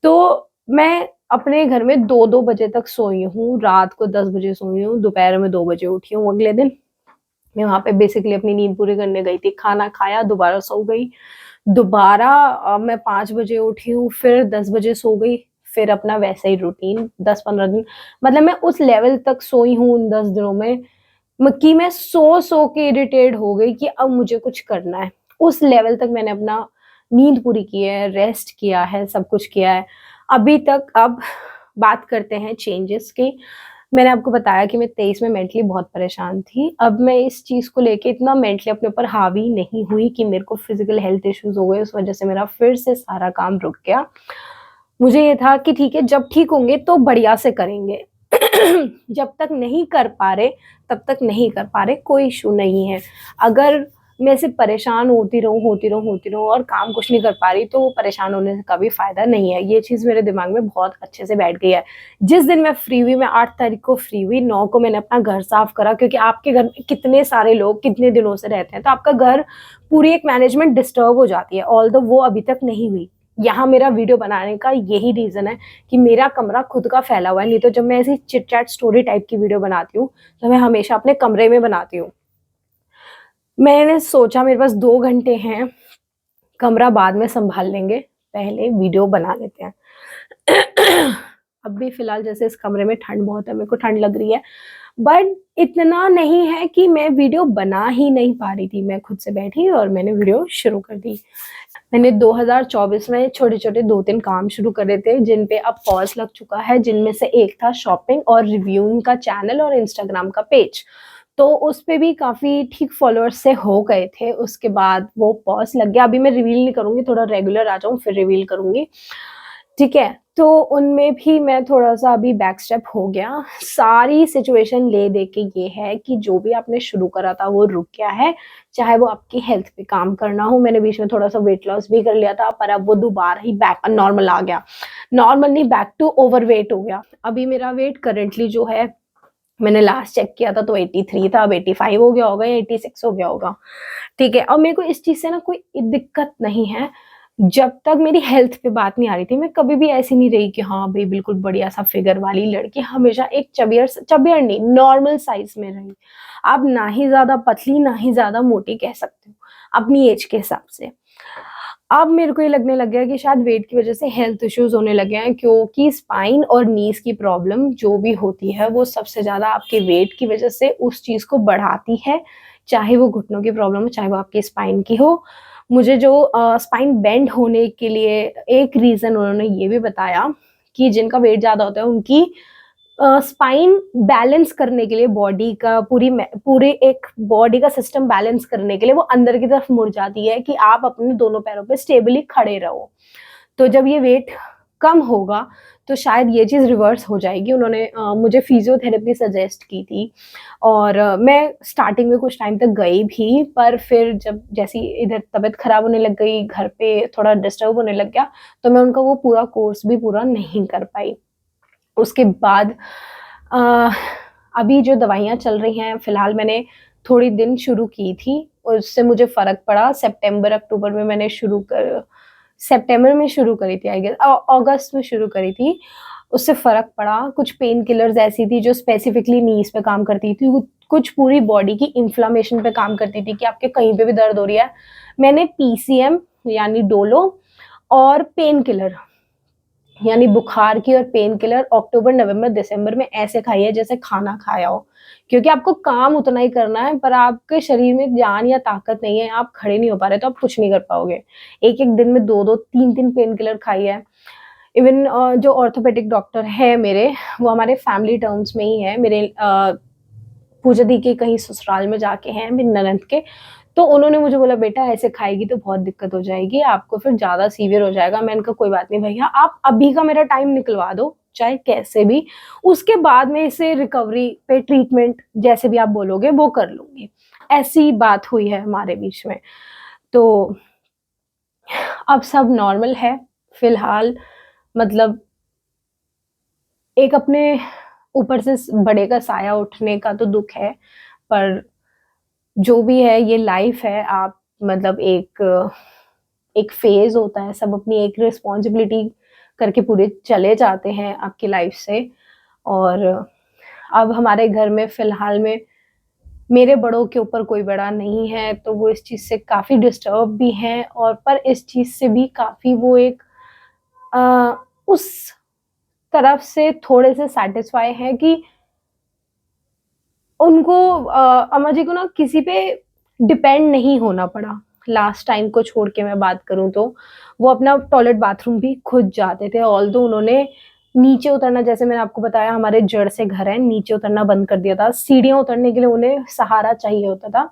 तो मैं अपने घर में 2-2 बजे तक सोई हूँ, रात को 10 बजे सोई हूँ, दोपहर में 2 बजे उठी हूँ। अगले दिन मैं वहाँ पे बेसिकली अपनी नींद पूरी करने गई थी, खाना खाया, दोबारा सो गई। दोबारा मैं 5 बजे उठी हूँ, फिर 10 बजे सो गई, फिर अपना वैसा ही रूटीन 10-15 दिन, मतलब मैं उस लेवल तक सोई हूँ उन 10 दिनों में कि मैं सो-सो के इरिटेट हो गई कि अब मुझे कुछ करना है। उस लेवल तक मैंने अपना नींद पूरी की है, रेस्ट किया है, सब कुछ किया है। अभी तक अब बात करते हैं चेंजेस की। मैंने आपको बताया कि मैं 23 में मेंटली बहुत परेशान थी। अब मैं इस चीज़ को लेके इतना मेंटली अपने ऊपर हावी नहीं हुई कि मेरे को फिज़िकल हेल्थ इश्यूज़ हो गए, उस वज़ह से मेरा फिर से सारा काम रुक गया। मुझे ये था कि ठीक है, जब ठीक होंगे तो बढ़िया से करेंगे। जब तक नहीं कर पा रहे, तब तक नहीं कर पा रहे, कोई इश्यू नहीं है। अगर मैं सिर्फ़ परेशान होती रहूँ और काम कुछ नहीं कर पा रही, तो परेशान होने का भी फ़ायदा नहीं है। ये चीज़ मेरे दिमाग में बहुत अच्छे से बैठ गई है। जिस दिन मैं फ्री हुई, मैं 8 तारीख को फ्री हुई, 9 को मैंने अपना घर साफ़ करा, क्योंकि आपके घर में कितने सारे लोग कितने दिनों से रहते हैं, तो आपका घर पूरी एक मैनेजमेंट डिस्टर्ब हो जाती है। ऑल्दो वो अभी तक नहीं हुई। यहाँ मेरा वीडियो बनाने का यही रीज़न है कि मेरा कमरा खुद का फैला हुआ है, नहीं तो जब मैं ऐसी चिट-चैट स्टोरी टाइप की वीडियो बनाती हूँ, तो मैं हमेशा अपने कमरे में बनाती हूँ। मैंने सोचा मेरे पास 2 घंटे हैं, कमरा बाद में सँभाल लेंगे, पहले वीडियो बना लेते हैं। अब भी फ़िलहाल जैसे इस कमरे में ठंड बहुत है, मेरे को ठंड लग रही है, बट इतना नहीं है कि मैं वीडियो बना ही नहीं पा रही थी। मैं खुद से बैठी और मैंने वीडियो शुरू कर दी। मैंने 2024 में छोटे-छोटे 2-3 काम शुरू करे थे, जिन पे अब पॉज़ लग चुका है, जिनमें से एक था शॉपिंग और रिव्यूइंग का चैनल और इंस्टाग्राम का पेज। तो उस पे भी काफ़ी ठीक फॉलोअर्स से हो गए थे, उसके बाद वो पॉज़ लग गया। अभी मैं रिवील नहीं करूँगी, थोड़ा रेगुलर आ जाऊँ फिर रिवील करूँगी, ठीक है? तो उनमें भी मैं थोड़ा-सा अभी बैक स्टेप हो गया। सारी सिचुएशन ले दे के ये है कि जो भी आपने शुरू करा था वो रुक गया है, चाहे वो आपकी हेल्थ पे काम करना हो। मैंने बीच में थोड़ा-सा वेट लॉस भी कर लिया था, पर अब वो दोबारा ही बैक नॉर्मल आ गया। नॉर्मल नहीं, बैक टू ओवरवेट हो गया। अभी मेरा वेट करंटली जो है, मैंने लास्ट चेक किया था तो 83 था, अब 85 हो गया होगा या 86 हो गया होगा, ठीक है? और मेरे को इस चीज़ से ना कोई दिक्कत नहीं है, जब तक मेरी हेल्थ पे बात नहीं आ रही थी। मैं कभी भी ऐसी नहीं रही कि हाँ भई बिल्कुल बढ़िया-सा फिगर वाली लड़की, हमेशा एक चबियर नहीं, नॉर्मल साइज़ में रही। अब ना ही ज़्यादा पतली, ना ही ज़्यादा मोटी कह सकते हो, अपनी ऐज के हिसाब से। अब मेरे को ये लगने लग गया है कि शायद वेट की वज़ह से हेल्थ इश्यूज़ होने लगे हैं, क्योंकि स्पाइन और नीज़ की प्रॉब्लम जो भी होती है, वो सबसे ज़्यादा आपके वेट की वज़ह से उस चीज़ को बढ़ाती है, चाहे वो घुटनों की प्रॉब्लम हो, चाहे वो आपकी स्पाइन की हो। मुझे जो स्पाइन बेंड होने के लिए एक रीज़न उन्होंने ये भी बताया कि जिनका वेट ज़्यादा होता है, उनकी स्पाइन बैलेंस करने के लिए बॉडी का पूरे एक बॉडी का सिस्टम बैलेंस करने के लिए वो अंदर की तरफ मुड़ जाती है कि आप अपने दोनों पैरों पे स्टेबली खड़े रहो। तो जब ये वेट कम होगा, तो शायद ये चीज़ रिवर्स हो जाएगी। उन्होंने मुझे फिज़ियोथेरेपी सजेस्ट की थी और मैं स्टार्टिंग में कुछ टाइम तक गई भी, पर फिर जब जैसे ही इधर तबीयत खराब होने लग गई, घर पे थोड़ा डिस्टर्ब होने लग गया, तो मैं उनका वो पूरा कोर्स भी पूरा नहीं कर पाई। उसके बाद अ, अभी जो दवाइयाँ चल रही हैं, फ़िलहाल मैंने थोड़ी दिन शुरू की थी, उससे मुझे फ़र्क पड़ा। सितंबर-अक्टूबर में मैंने सितंबर में शुरू करी थी आई गेस, अगस्त में शुरू करी थी। उससे फ़र्क पड़ा। कुछ पेन किलर्स ऐसी थी जो स्पेसिफ़िकली नीज़ पे काम करती थी, कुछ पूरी बॉडी की इन्फ्लेमेशन पे काम करती थी कि आपके कहीं पे भी दर्द हो रही है। मैंने पीसीएम यानी डोलो और पेन किलर यानी बुखार की और पेन किलर अक्टूबर, नवंबर, दिसंबर में ऐसे खाई है जैसे खाना खाया हो। क्योंकि आपको काम उतना ही करना है, पर आपके शरीर में जान या ताकत नहीं है, आप खड़े नहीं हो पा रहे, तो आप कुछ नहीं कर पाओगे। एक-एक दिन में 2-2, 3-3 पेन किलर खाई है। इवन जो ऑर्थोपेडिक डॉक्टर है मेरे, वो हमारे फैमिली टर्म्स में ही है। मेरे पूजा दी के कहीं ससुराल में जाके हैं, मेरी ननद के। तो उन्होंने मुझे बोला, "बेटा ऐसे खाएगी तो बहुत दिक्कत हो जाएगी, आपको फिर ज़्यादा सीवियर हो जाएगा।" मैंने कहा, "कोई बात नहीं भैया, आप अभी का मेरा टाइम निकलवा दो, चाहे कैसे भी, उसके बाद में इसे रिकवरी पे ट्रीटमेंट जैसे भी आप बोलोगे वो कर लूँगी। ऐसी बात हुई है हमारे बीच में। तो अब सब नॉर्मल है फिलहाल, मतलब एक अपने ऊपर से बड़े का साया उठने का तो दुःख है, पर जो भी है ये लाइफ है। आप मतलब एक फ़ेज़ होता है, सब अपनी एक रिस्पॉन्सिबिलिटी करके पूरे चले जाते हैं आपकी लाइफ से। और अब हमारे घर में फ़िलहाल में मेरे बड़ों के ऊपर कोई बड़ा नहीं है, तो वो इस चीज़ से काफ़ी डिस्टर्ब भी हैं, और पर इस चीज़ से भी काफ़ी वो एक उस तरफ से थोड़े से सैटिस्फाई हैं कि उनको अम्मा जी को ना किसी पे डिपेंड नहीं होना पड़ा। लास्ट टाइम को छोड़ के मैं बात करूँ तो, वो अपना टॉयलेट बाथरूम भी खुद जाते थे। ऑल्दो उन्होंने नीचे उतरना, जैसे मैंने आपको बताया हमारे जड़ से घर है, नीचे उतरना बंद कर दिया था। सीढ़ियाँ उतरने के लिए उन्हें सहारा चाहिए होता था,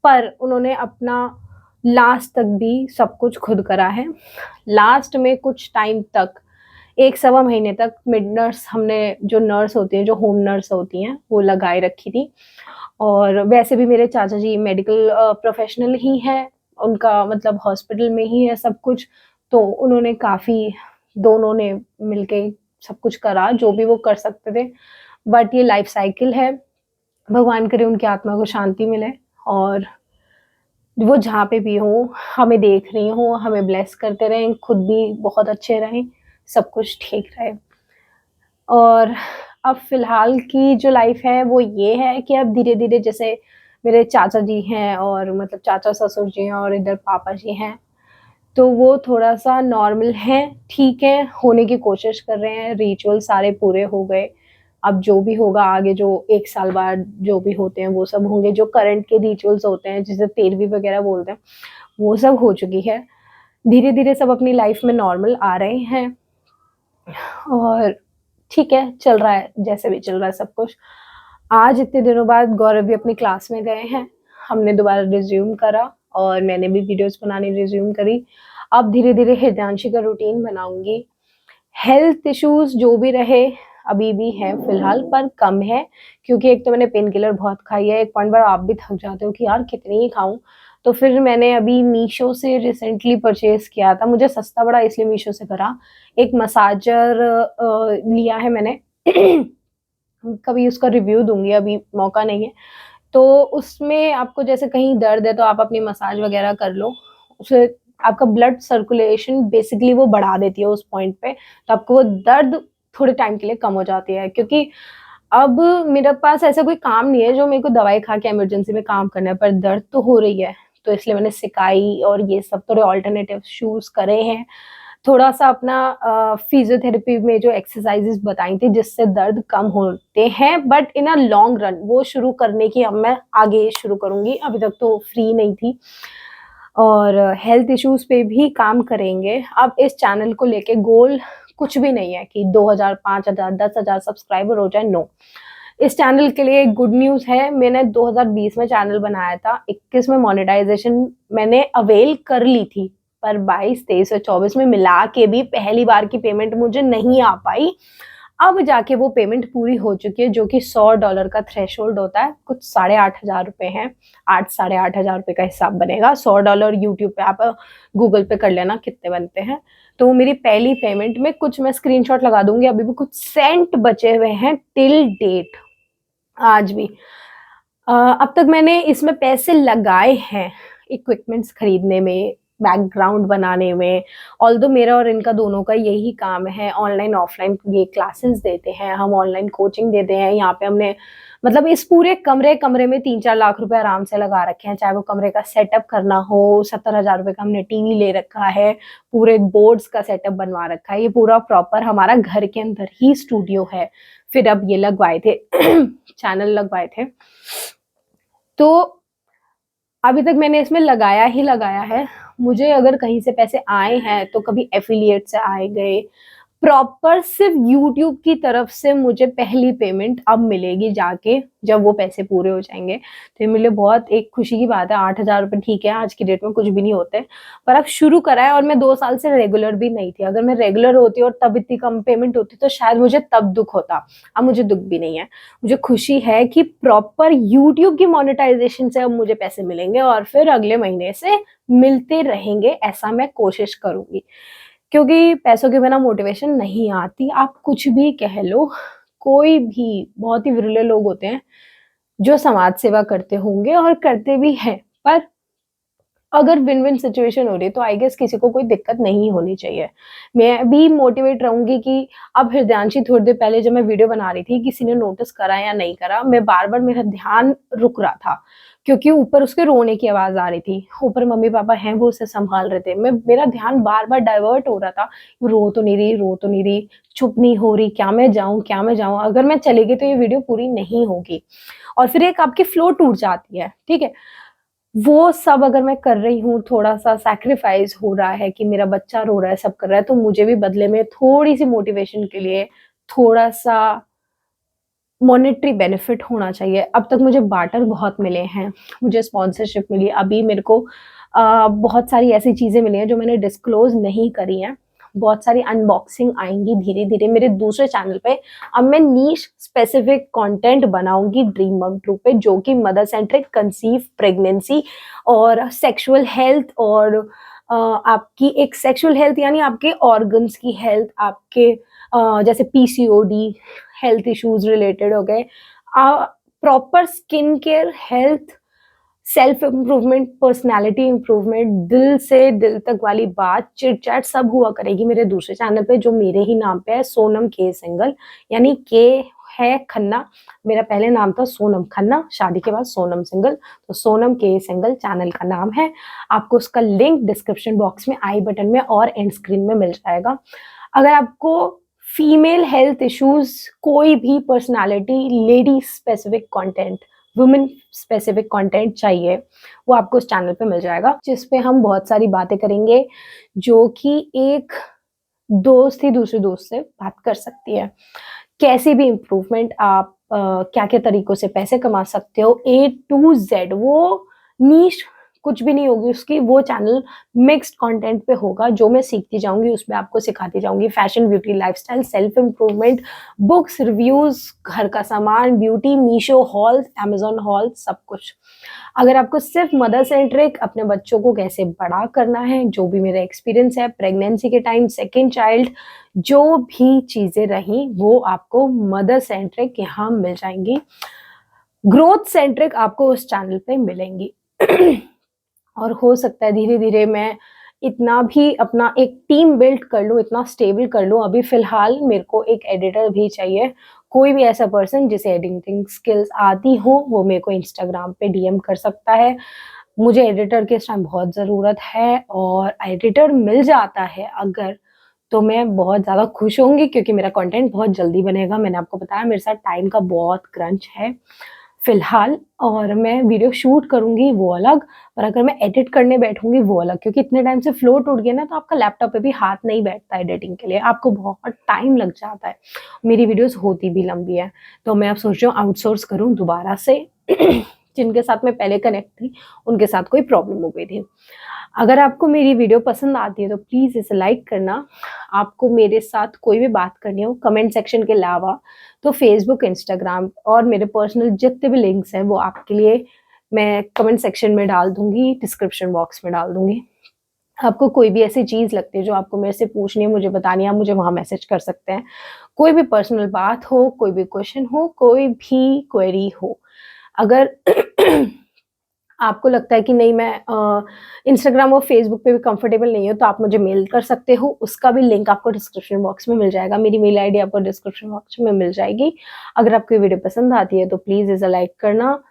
पर उन्होंने अपना लास्ट तक भी सब कुछ खुद करा है। लास्ट में कुछ टाइम तक 1 सवा महीने तक मिड नर्स हमने, जो नर्स होती हैं, जो होम नर्स होती हैं, वो लगाए रखी थी। और वैसे भी मेरे चाचा जी मेडिकल प्रोफ़ेशनल ही हैं, उनका मतलब हॉस्पिटल में ही है सब कुछ, तो उन्होंने काफ़ी, दोनों ने मिलके सब कुछ करा, जो भी वो कर सकते थे। बट ये लाइफ़ साइकिल है, भगवान करे उनकी आत्मा को शांति मिले, और वो जहाँ पे भी हों, हमें देख रही हों, हमें ब्लेस करते रहें, खुद भी बहुत अच्छे रहें, सब कुछ ठीक रहे। और अब फ़िलहाल की जो लाइफ़ है वो ये है कि अब धीरे-धीरे, जैसे मेरे चाचा जी हैं, और मतलब चाचा-ससुर जी हैं, और इधर पापा जी हैं, तो वो थोड़ा-सा नॉर्मल हैं, ठीक है, होने की कोशिश कर रहे हैं, रिचुअल सारे पूरे हो गए। अब जो भी होगा आगे, जो 1 साल बाद जो भी होते हैं वो सब होंगे, जो करंट के रिचुअल्स होते हैं जिसे तेरहवीं वगैरह बोलते हैं, वो सब हो चुकी है। धीरे-धीरे सब अपनी लाइफ़ में नॉर्मल आ रहे हैं, और ठीक है, चल रहा है, जैसे भी चल रहा है सब कुछ। आज इतने दिनों बाद गौरव भी अपनी क्लास में गए हैं, हमने दोबारा रिज़्यूम करा, और मैंने भी वीडियोज़ बनानी रिज़्यूम करी। अब धीरे-धीरे हिमांशी का रूटीन बनाऊँगी। हेल्थ इश्यूज़ जो भी रहे, अभी भी हैं फ़िलहाल, पर कम है, क्योंकि एक तो मैंने पेन किलर बहुत खाई है, एक पॉइंट पर आप भी थक जाते हो कि यार कितनी ही खाऊँ? तो फिर मैंने अभी मीशो से रिसेंटली परचेज़ किया था, मुझे सस्ता पड़ा इसलिए मीशो से करा। एक मसाजर लिया है मैंने, कभी उसका रिव्यू दूँगी, अभी मौका नहीं है। तो उसमें आपको जैसे कहीं दर्द है तो आप अपनी मसाज वगैरह कर लो, उससे आपका ब्लड सर्कुलेशन बेसिकली वो बढ़ा देती है उस पॉइंट पे, तो आपको वो दर्द थोड़े टाइम के लिए कम हो जाती है। क्योंकि अब मेरे पास ऐसा कोई काम नहीं है जो मेरे को दवाई खा के इमरजेंसी में काम करना है, पर दर्द तो हो रही है, तो इसलिए मैंने सिकाई और ये सब थोड़े अल्टरनेटिव चूज़ करे हैं। थोड़ा-सा अपना फिज़ियोथेरेपी में जो एक्सरसाइज़ेज़ बताई थी जिससे दर्द कम होते हैं, but in a long run वो शुरू करने की अब मैं आगे शुरू करूँगी, अभी तक तो फ्री नहीं थी। और हेल्थ इश्यूज़ पे भी काम करेंगे। अब इस चैनल को लेके गोल कुछ भी नहीं है कि 2000, 5000, 10,000 सब्सक्राइबर हो जाए, नो। इस चैनल के लिए गुड न्यूज़ है, मैंने 2020 में चैनल बनाया था, 21 में मोनेटाइज़ेशन मैंने अवेल कर ली थी, पर 22, 23 और 24 में मिला के भी पहली बार की पेमेंट मुझे नहीं आ पाई। अब जाके वो पेमेंट पूरी हो चुकी है, जो कि $100 का थ्रेशोल्ड होता है, कुछ ₹8,500 हैं, 8 साढ़े 8,000 रुपए का हिसाब बनेगा। $100 यूट्यूब पे आप गूगल पे कर लेना कितने बनते हैं। तो वो मेरी पहली पेमेंट में कुछ मैं स्क्रीनशॉट लगा दूँगी, अभी भी कुछ सेंट बचे हुए हैं टिल डेट, आज भी। अब तक मैंने इसमें पैसे लगाए हैं, इक्विपमेंट्स खरीदने में, बैकग्राउंड बनाने में। ऑल्दो मेरा और इनका दोनों का यही काम है, ऑनलाइन ऑफलाइन ये क्लासेस देते हैं, हम ऑनलाइन कोचिंग देते हैं। यहाँ पे हमने मतलब इस पूरे कमरे में 3-4 लाख रुपए आराम से लगा रखे हैं, चाहे वो कमरे का सेटअप करना हो, 70,000 रुपए का हमने टीवी ले रखा है, पूरे बोर्ड्स का सेटअप बनवा रखा है। ये पूरा प्रॉपर हमारा घर के अंदर ही स्टूडियो है। फिर अब ये लगवाए थे चैनल लगवाए थे। तो अभी तक मैंने इसमें लगाया ही लगाया है। मुझे अगर कहीं से पैसे आए हैं तो कभी एफ़िलिएट से आए गए, प्रॉपर सिर्फ यूट्यूब की तरफ से मुझे पहली पेमेंट अब मिलेगी जाके, जब वो पैसे पूरे हो जाएंगे। तो ये मेरे लिए बहुत एक खुशी की बात है। 8,000 रुपये ठीक है, आज की डेट में कुछ भी नहीं होते, पर अब शुरू करा है और मैं 2 साल से रेगुलर भी नहीं थी। अगर मैं रेगुलर होती और तब इतनी कम पेमेंट होती तो शायद मुझे तब दुख होता। अब मुझे दुख भी नहीं है, मुझे खुशी है कि प्रॉपर यूट्यूब की मोनेटाइजेशन से अब मुझे पैसे मिलेंगे और फिर अगले महीने से मिलते रहेंगे, ऐसा मैं कोशिश करूंगी। क्योंकि पैसों के बिना मोटिवेशन नहीं आती। आप कुछ भी कह लो, कोई भी, बहुत ही विरले लोग होते हैं जो समाज सेवा करते होंगे और करते भी हैं, पर अगर विन विन सिचुएशन हो रही है तो आई गेस किसी को कोई दिक्कत नहीं होनी चाहिए। मैं भी मोटिवेट रहूंगी कि अब हृदयांशी थोड़ी देर पहले जब मैं वीडियो बना रही थी, किसी ने नोटिस करा या नहीं करा, मैं बार बार, मेरा ध्यान रुक रहा था क्योंकि ऊपर उसके रोने की आवाज आ रही थी। ऊपर मम्मी पापा हैं, वो उसे संभाल रहे थे। मेरा ध्यान बार बार डाइवर्ट हो रहा था, रो तो नहीं रही, रो तो नहीं रही, चुप नहीं हो रही, क्या मैं जाऊं, क्या मैं जाऊं, अगर मैं चली गई तो ये वीडियो पूरी नहीं होगी। और फिर एक आपकी फ्लो टूट जाती है, ठीक है। वो सब अगर मैं कर रही हूँ, थोड़ा-सा सैक्रिफाइस हो रहा है कि मेरा बच्चा रो रहा है, सब कर रहा है, तो मुझे भी बदले में थोड़ी-सी मोटिवेशन के लिए थोड़ा-सा मॉनेटरी बेनिफिट होना चाहिए। अब तक मुझे बार्टर बहुत मिले हैं, मुझे स्पॉन्सरशिप मिली, अभी मेरे को बहुत सारी ऐसी चीज़ें मिली हैं जो मैंने डिस्क्लोज़ नहीं करी हैं। बहुत सारी अनबॉक्सिंग आएँगी धीरे-धीरे मेरे दूसरे चैनल पे। अब मैं नीश स्पेसिफिक कंटेंट बनाऊँगी ड्रीम मम ट्रू पे, जो कि मदर सेंट्रिक कंसीव प्रेगनेंसी और सेक्सुअल हेल्थ और आपकी एक सेक्सुअल हेल्थ यानी आपके ऑर्गन्स की हेल्थ, आपके जैसे पीसीओडी हेल्थ इश्यूज रिलेटेड हो गए, proper skin care, health, self improvement, personality improvement, दिल से दिल तक वाली बात, चिट चैट सब हुआ करेगी मेरे दूसरे चैनल पे जो मेरे ही नाम पे है, सोनम के सिंगल, यानी के है खन्ना। मेरा पहले नाम था सोनम खन्ना, शादी के बाद सोनम सिंगल, तो सोनम के सिंगल चैनल का नाम है। आपको उसका लिंक डिस्क्रिप्शन बॉक्स में, आई बटन में और एंड स्क्रीन में मिल जाएगा। अगर आपको फीमेल हेल्थ इश्यूज, कोई भी personality, lady specific content, women specific content चाहिए, वो आपको उस चैनल पे मिल जाएगा, जिस पे हम बहुत सारी बातें करेंगे, जो कि एक दोस्त ही दूसरे दोस्त से बात कर सकती है। कैसी भी इम्प्रूवमेंट आप क्या-क्या तरीकों से पैसे कमा सकते हो, ए टू ज़ेड, वो नीश कुछ भी नहीं होगी उसकी, वो चैनल मिक्स्ड कंटेंट पे होगा, जो मैं सीखती जाऊँगी उसमें आपको सिखाती जाऊँगी। Fashion, beauty, lifestyle, self improvement, books, reviews, घर का सामान, beauty, Meesho hall, Amazon hall, सब कुछ। अगर आपको सिर्फ मदर सेंट्रिक अपने बच्चों को कैसे बड़ा करना है, जो भी मेरा एक्सपीरियंस है प्रेगनेंसी के टाइम, सेकंड चाइल्ड, जो भी चीज़ें रहीं, वो आपको मदर सेंट्रिक यहाँ मिल जाएँगी। ग्रोथ सेंट्रिक आपको उस चैनल पे मिलेंगी। और हो सकता है धीरे-धीरे मैं इतना भी अपना एक टीम बिल्ड कर लूँ, इतना स्टेबल कर लूँ। अभी फ़िलहाल मेरे को एक एडिटर भी चाहिए। कोई भी ऐसा पर्सन जिसे एडिटिंग स्किल्स आती हो, वो मेरे को इंस्टाग्राम पे डीएम कर सकता है। मुझे एडिटर की इस टाइम बहुत ज़रूरत है और एडिटर मिल जाता है अगर, तो मैं बहुत ज़्यादा खुश होंगी क्योंकि मेरा कंटेंट बहुत जल्दी बनेगा। मैंने आपको बताया मेरे साथ टाइम का बहुत क्रंच है फ़िलहाल, और मैं वीडियो शूट करूँगी वो अलग, पर अगर मैं एडिट करने बैठूँगी वो अलग, क्योंकि इतने टाइम से फ्लो टूट गया ना, तो आपका लैपटॉप पे भी हाथ नहीं बैठता एडिटिंग के लिए, आपको बहुत टाइम लग जाता है। मेरी वीडियोज़ होती भी लंबी हैं, तो मैं अब सोच रही हूँ आउटसोर्स करूँ दोबारा से। जिनके साथ मैं पहले कनेक्ट थी, उनके साथ कोई प्रॉब्लम हो गई थी। अगर आपको मेरी वीडियो पसंद आती है तो प्लीज़ इसे लाइक करना। आपको मेरे साथ कोई भी बात करनी हो कमेंट सेक्शन के अलावा, तो फेसबुक, इंस्टाग्राम और मेरे पर्सनल जितने भी लिंक्स हैं वो आपके लिए मैं कमेंट सेक्शन में डाल दूँगी, डिस्क्रिप्शन बॉक्स में डाल दूँगी। आपको कोई भी ऐसी चीज़ लगती है जो आपको मेरे से पूछनी है, मुझे बतानी है, आप मुझे वहाँ मैसेज कर सकते हैं। कोई भी पर्सनल बात हो, कोई भी क्वेश्चन हो, कोई भी क्वेरी हो। अगर आपको लगता है कि नहीं मैं इंस्टाग्राम और फेसबुक पे भी कंफर्टेबल नहीं हूँ, तो आप मुझे मेल कर सकते हो, उसका भी लिंक आपको डिस्क्रिप्शन बॉक्स में मिल जाएगा। मेरी मेल आईडी आपको डिस्क्रिप्शन बॉक्स में मिल जाएगी। अगर आपको ये वीडियो पसंद आती है तो प्लीज़ इसे लाइक करना,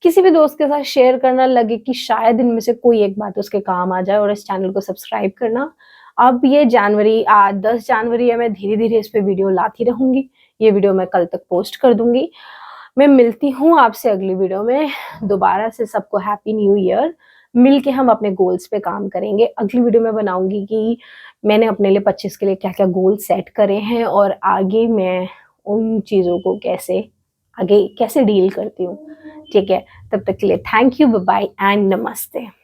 किसी भी दोस्त के साथ शेयर करना, लगे कि शायद इनमें से कोई एक बात उसके काम आ जाए, और इस चैनल को सब्सक्राइब करना। अब ये जनवरी, आज 10 जनवरी है, मैं धीरे-धीरे इस पे वीडियो लाती रहूँगी। ये वीडियो मैं कल तक पोस्ट कर दूँगी। मैं मिलती हूँ आपसे अगली वीडियो में दोबारा से। सबको हैप्पी न्यू ईयर। मिल के हम अपने गोल्स पे काम करेंगे। अगली वीडियो में बनाऊँगी कि मैंने अपने लिए 25 के लिए क्या-क्या गोल सेट करे हैं और आगे मैं उन चीज़ों को कैसे डील करती हूँ। ठीक है? तब तक के लिए thank you, bye bye and नमस्ते।